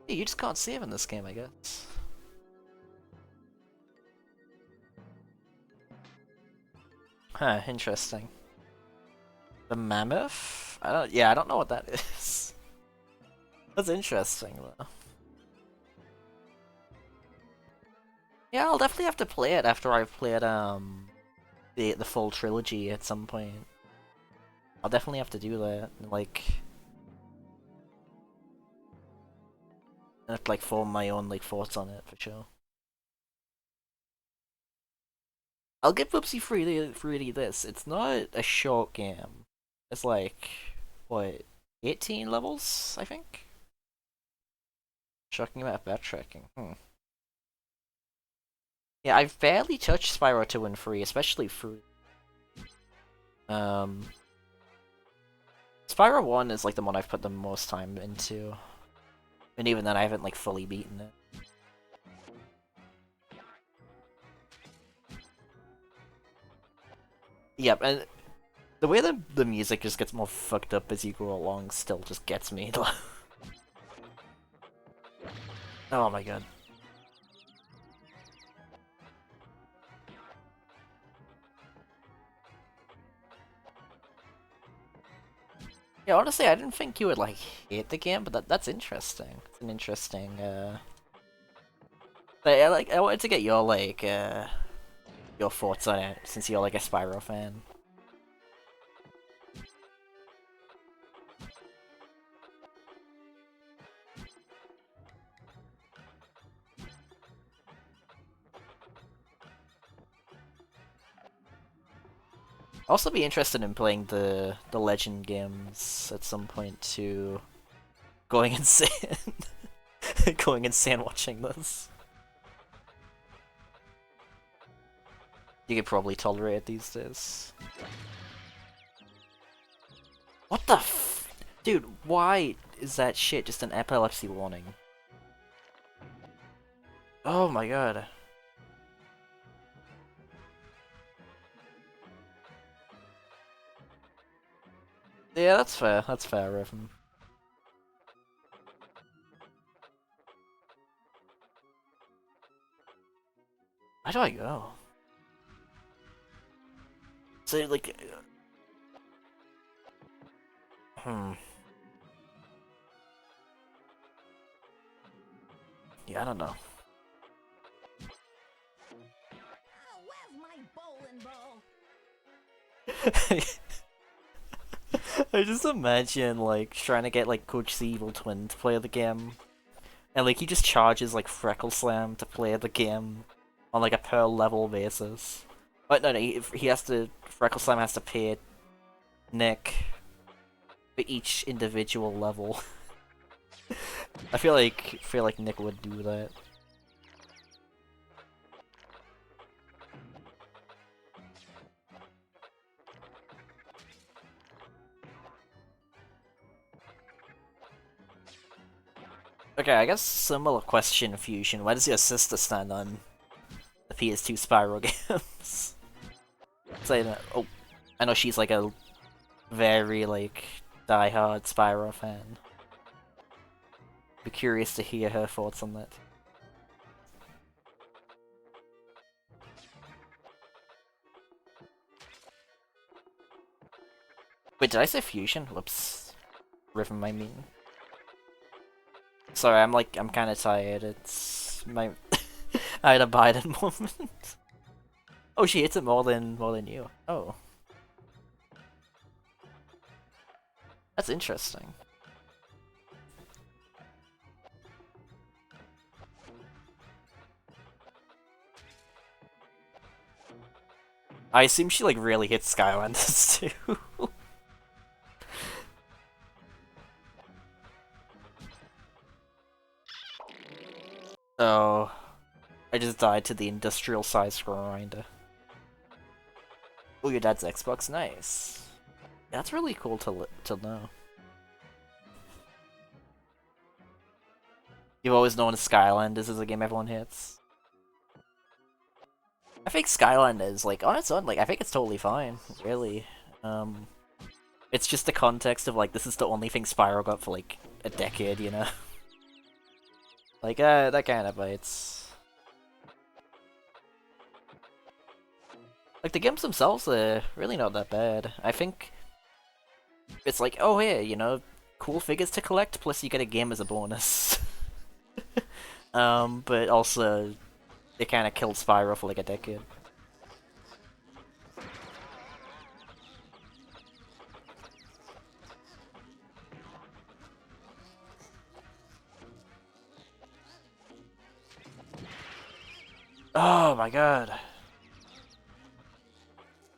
Yeah, you just can't save in this game, I guess. Huh, interesting. The mammoth? I don't know what that is. That's interesting, though. Yeah, I'll definitely have to play it after I've played, the full trilogy at some point. I'll definitely have to do that, like... I have to, like, form my own, like, thoughts on it, for sure. I'll give Whoopsie 3D this. It's not a short game. It's like, what, 18 levels, I think? Shocking amount of backtracking. Yeah, I've barely touched Spyro 2 and 3, especially 3. Spyro 1 is like the one I've put the most time into. And even then I haven't like fully beaten it. Yep, and the way the music just gets more fucked up as you go along still just gets me. Oh my god. Yeah, honestly, I didn't think you would like hate the game, but that's interesting. It's an interesting. But, I wanted to get your thoughts on it since you're like a Spyro fan. Also, be interested in playing the Legend games at some point too. Going insane, going insane watching this. You could probably tolerate it these days. What the f- Dude, why is that shit just an epilepsy warning? Oh my god. Yeah, that's fair. That's fair, Riven. Where do I go? So, like... Yeah, I don't know. Oh, where's my bowling ball? I just imagine, like, trying to get, like, Coach the Evil Twin to play the game. And, like, he just charges, like, Freckle Slam to play the game on, like, a per level basis. But no, he has to... Freckle Slam has to pay Nick for each individual level. I feel like Nick would do that. Okay, I guess similar question, Fusion. Where does your sister stand on the PS2 Spyro games? So, oh, I know she's like a very like die-hard Spyro fan. Be curious to hear her thoughts on that. Wait, did I say Fusion? Whoops. Riven my mean. Sorry, I'm kind of tired. It's my I had a Biden moment. Oh, she hits it more than you. Oh, that's interesting. I assume she like really hits Skylanders too. Oh, I just died to the industrial size grinder. Oh, your dad's Xbox, nice. That's really cool to know. You've always known Skylanders is a game everyone hits. I think Skylanders, like on its own, like I think it's totally fine, really. It's just the context of like this is the only thing Spyro got for like a decade, you know. Like that kind of bites. Like the games themselves are really not that bad. I think it's like, oh yeah, you know, cool figures to collect, plus you get a game as a bonus. But also they kind of killed Spyro for like a decade. Oh my god.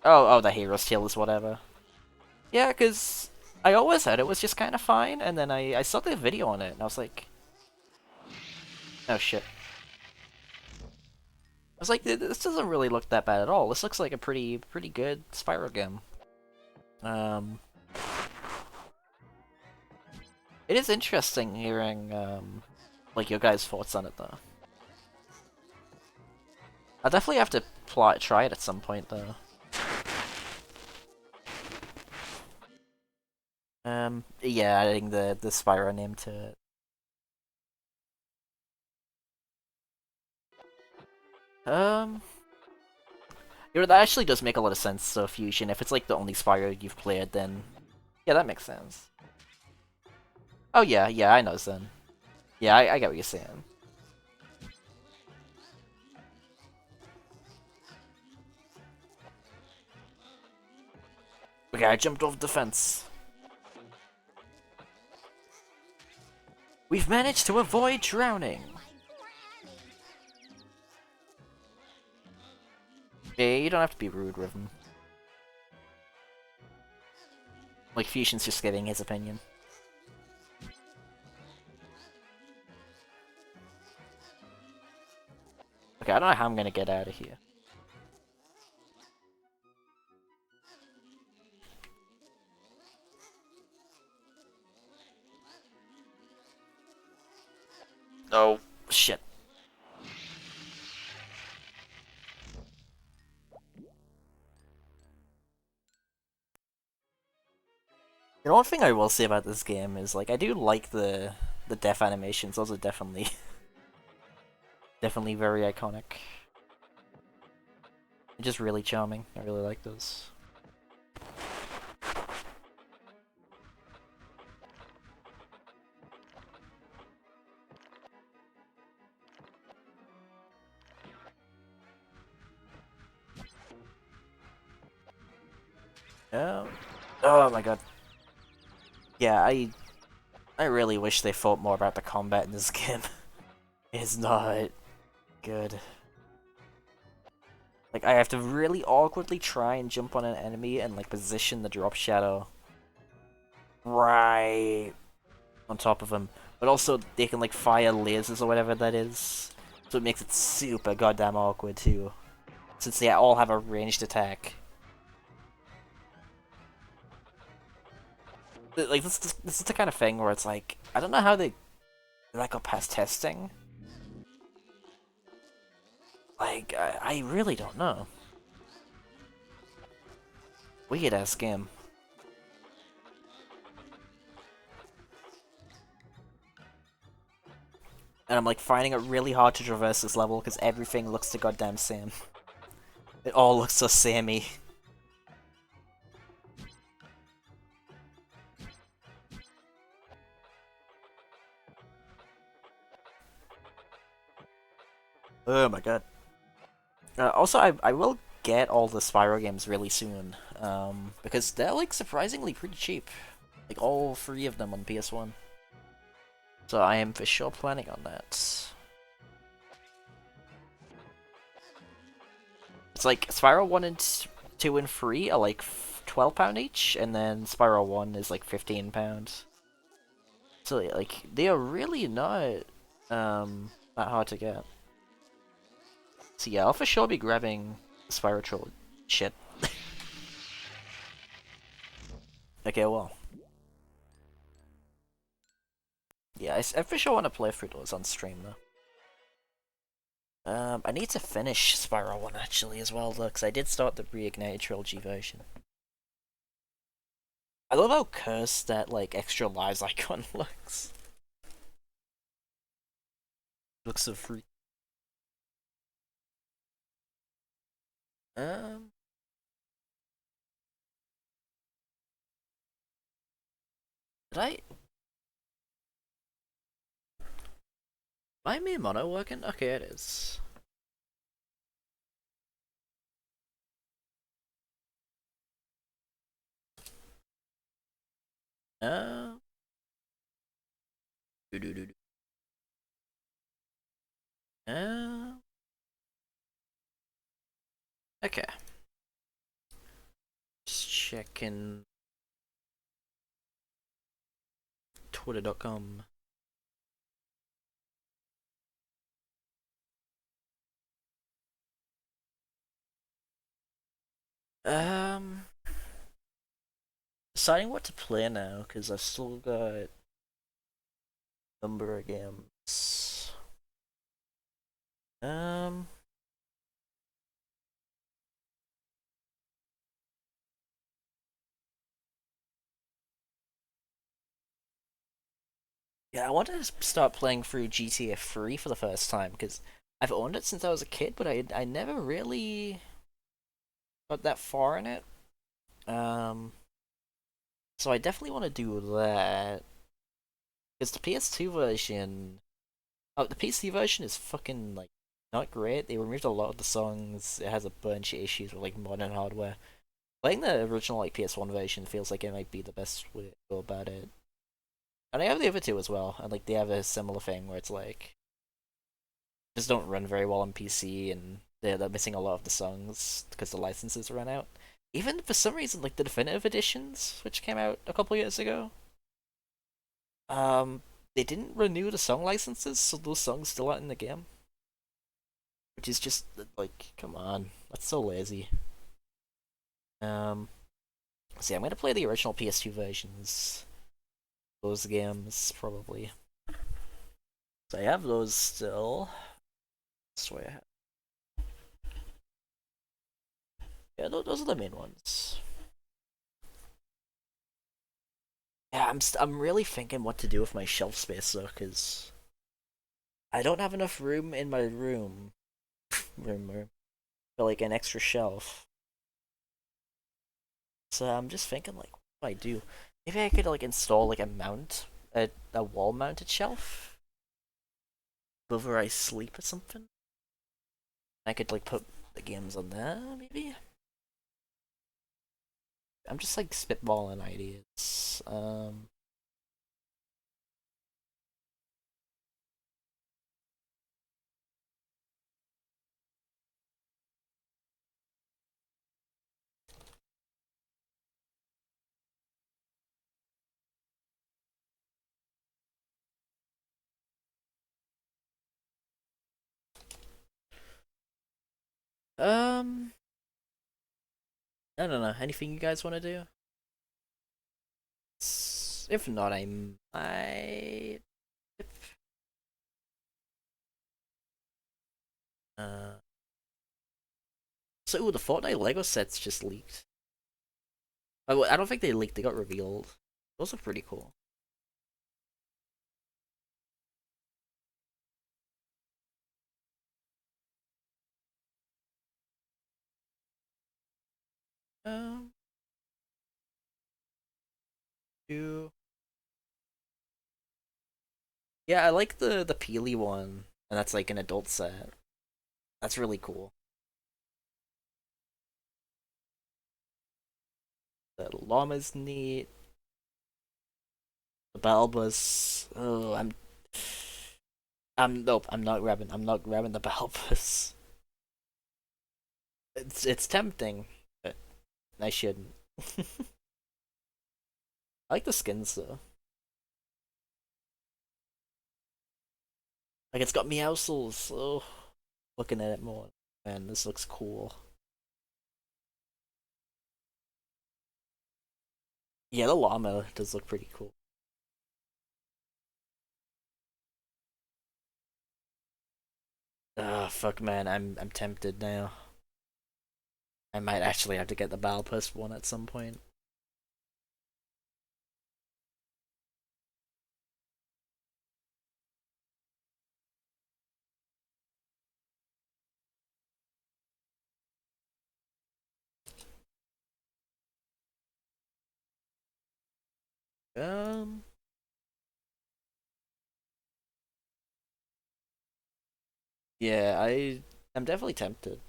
Oh, the hero steal is whatever. Yeah, because I always said it was just kind of fine, and then I saw the video on it, and I was like, oh shit. I was like, this doesn't really look that bad at all. This looks like a pretty good Spyro game. It is interesting hearing like your guys' thoughts on it though. I'll definitely have to try it at some point though. Yeah, adding the Spyro name to it. Um, that actually does make a lot of sense. So Fusion, if it's like the only Spyro you've played, then yeah, that makes sense. Oh yeah, yeah, I know Zen. Yeah, I get what you're saying. Okay, I jumped off the fence. We've managed to avoid drowning. Yeah, you don't have to be rude with him. Like, Fusion's just giving his opinion. Okay, I don't know how I'm gonna get out of here. Oh, shit. You know, one thing I will say about this game is, like, I do like the death animations. Those are definitely, definitely very iconic. They're just really charming. I really like those. Oh, oh my god. Yeah, I really wish they thought more about the combat in this game. It's not good. Like, I have to really awkwardly try and jump on an enemy and, like, position the drop shadow right on top of them. But also, they can, like, fire lasers or whatever that is. So it makes it super goddamn awkward, too. Since they all have a ranged attack. Like, this is the kind of thing where it's like, I don't know how they that got past testing. Like, I really don't know. Weird ass game. And I'm like finding it really hard to traverse this level because everything looks the goddamn same. It all looks so samey. Oh my god. Also, I will get all the Spyro games really soon. Because they're like surprisingly pretty cheap. Like all three of them on PS1. So I am for sure planning on that. It's like Spyro 1 and 2 and 3 are like £12 each, and then Spyro 1 is like £15. So like they are really not that hard to get. So yeah, I'll for sure be grabbing Spyro Troll shit. Okay, well. Yeah, I for sure want to play through those on stream though. I need to finish Spyro 1 actually as well though, because I did start the Reignited Trilogy version. I love how cursed that like extra lives icon looks. Looks so free. Um, did my Miyamoto working? Okay, it is. Uh, do do do. Uh, okay. Just checking twitter.com. Um, deciding what to play now because I've still got Number of games. Um. Yeah, I wanted to start playing through GTA 3 for the first time because I've owned it since I was a kid, but I never really got that far in it. Um, so I definitely want to do that because the PS2 version, oh, the PC version is fucking like not great. They removed a lot of the songs. It has a bunch of issues with like modern hardware. Playing the original like PS1 version feels like it might be the best way to go about it. And I have the other two as well, and like they have a similar thing where it's like just don't run very well on PC, and they're missing a lot of the songs because the licenses ran out. Even for some reason, like the definitive editions, which came out a couple years ago, um, they didn't renew the song licenses, so those songs still aren't in the game. Which is just like, come on, that's so lazy. Um, see, I'm gonna play the original PS2 versions. Those games probably. So I have those still. That's why I have. Yeah, those are the main ones. Yeah, I'm really thinking what to do with my shelf space though, because I don't have enough room in my room for like an extra shelf. So I'm just thinking like, what do I do? Maybe I could like install like a wall mounted shelf above where I sleep or something. I could like put the games on there, maybe. I'm just like spitballing ideas. Um, I don't know. Anything you guys want to do? If not, I uh. So ooh, the Fortnite Lego sets just leaked. I don't think they leaked. They got revealed. Those are pretty cool. Um, you. Yeah, I like the Peely one, and that's like an adult set. That's really cool. The llama's neat. The Balbus. Oh, I'm nope. I'm not grabbing. I'm not grabbing the Balbus. It's tempting, but I shouldn't. I like the skins though. Like it's got Meowscles. Oh, looking at it more. Man, this looks cool. Yeah, the llama does look pretty cool. Ah, fuck, man. I'm tempted now. I might actually have to get the Balpus one at some point. Um, yeah, I'm definitely tempted.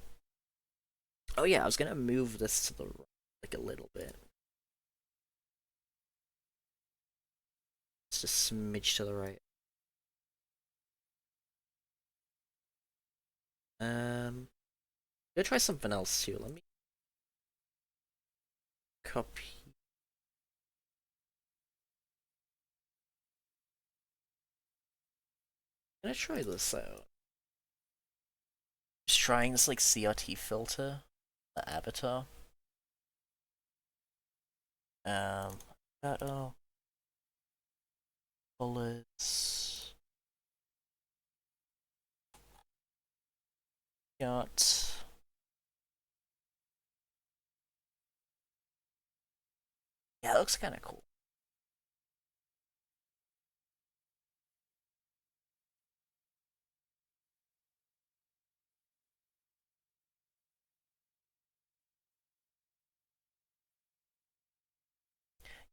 Oh yeah, I was gonna move this to the right, like a little bit. It's just smidge to the right. Go try something else too. Let me copy. I'm gonna try this out. Just trying this like CRT filter, the avatar. Um, that colors. Got. Yeah, it looks kind of cool.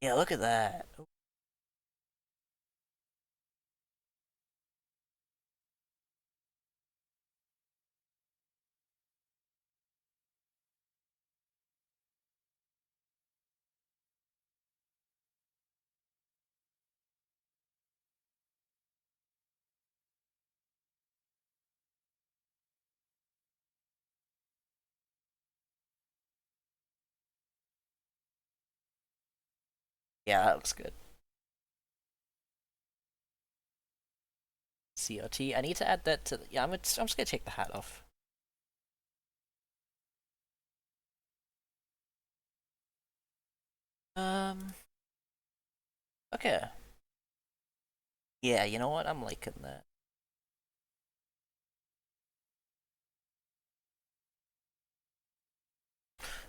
Yeah, look at that. Yeah, that looks good. COT. I need to add that to. Yeah, I'm just gonna take the hat off. Um. Okay. Yeah, you know what? I'm liking that.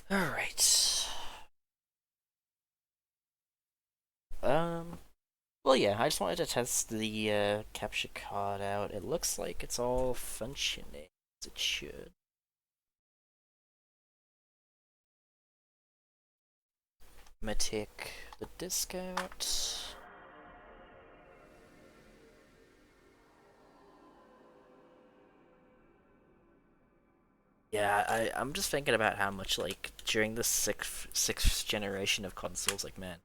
All right. Um. Well, yeah. I just wanted to test the capture card out. It looks like it's all functioning as it should. I'm gonna take the disc out. Yeah, I'm just thinking about how much like during the sixth generation of consoles, like man,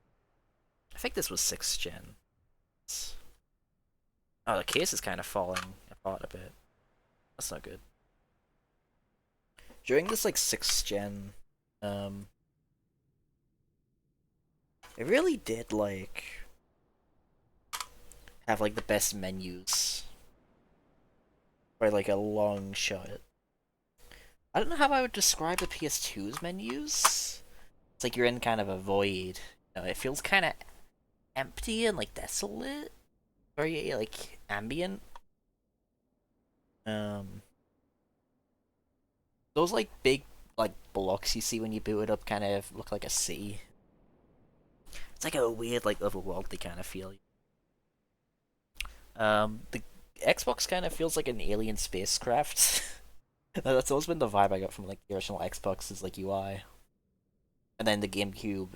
I think this was sixth gen. Oh, the case is kind of falling apart a bit. That's not good. During this like sixth gen, um, it really did like have like the best menus by like a long shot. I don't know how I would describe the PS2's menus. It's like you're in kind of a void. It feels kind of empty and like desolate, very like ambient. Um, those like big like blocks you see when you boot it up kind of look like a city. It's like a weird like otherworldly kind of feel. The Xbox kind of feels like an alien spacecraft. That's always been the vibe I got from like the original Xbox's like UI. And then the GameCube,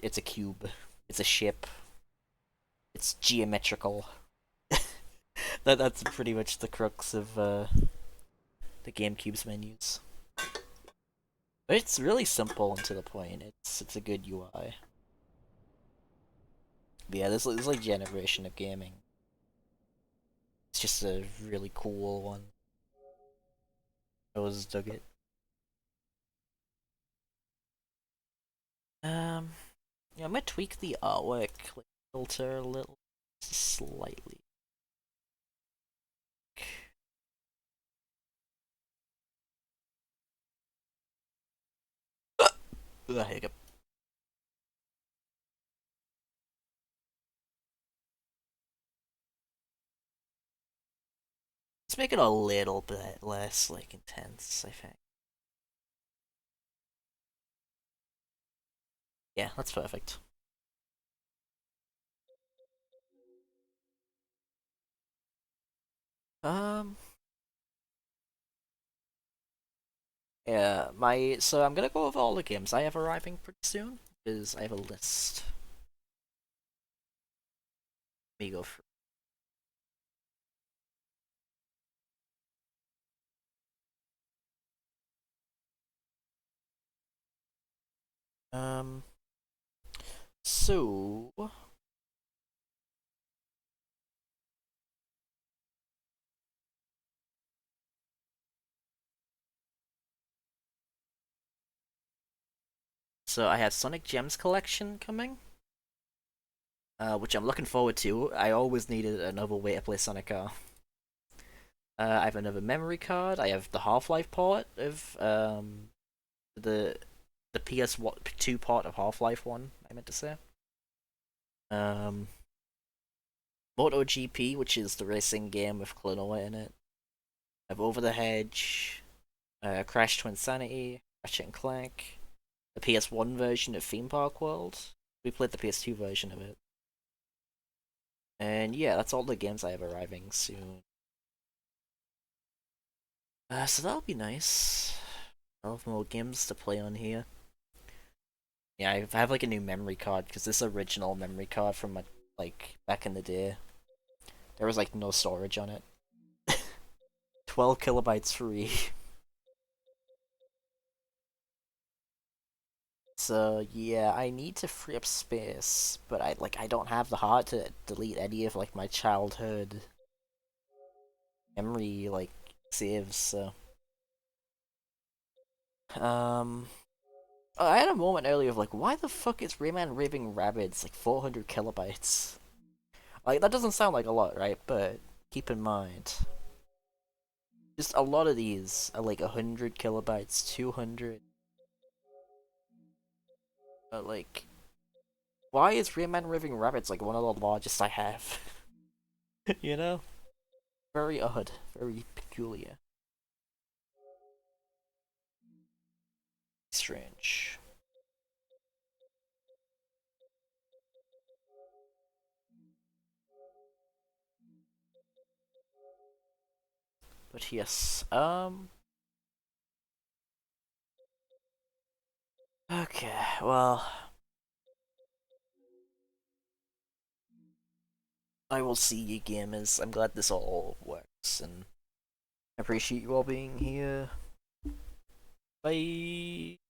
it's a cube, it's a ship, it's geometrical. That's pretty much the crux of the GameCube's menus. But it's really simple and to the point. It's a good UI. But yeah, this like generation of gaming. It's just a really cool one. I always dug it. Yeah, I'm gonna tweak the artwork like, filter a little, slightly. Hiccup. Let's make it a little bit less like intense. I think. Yeah, that's perfect. Um, yeah, so I'm gonna go over all the games I have arriving pretty soon because I have a list. Let me go for. Um, so I have Sonic Gems collection coming, which I'm looking forward to. I always needed another way to play Sonic R. I have another memory card. I have the Half-Life port of the PS2 part of Half-Life 1, I meant to say. Um, MotoGP, which is the racing game with Klonoa in it. I have Over the Hedge, Crash to Insanity, Ratchet and Clank, the PS1 version of Theme Park World. We played the PS2 version of it. And yeah, that's all the games I have arriving soon. So that'll be nice. I'll have more games to play on here. Yeah, I have like a new memory card because this original memory card from my like back in the day, there was like no storage on it. 12 kilobytes free. So yeah, I need to free up space, but I don't have the heart to delete any of like my childhood memory like saves. So um, I had a moment earlier of like, why the fuck is Rayman Raving Rabbids like 400 kilobytes? Like that doesn't sound like a lot, right? But keep in mind, just a lot of these are like 100 kilobytes, 200. But like, why is Rayman Raving Rabbids like one of the largest I have? You know? Very odd, very peculiar. Strange. But yes, okay, well, I will see you gamers. I'm glad this all works, and I appreciate you all being here. Bye!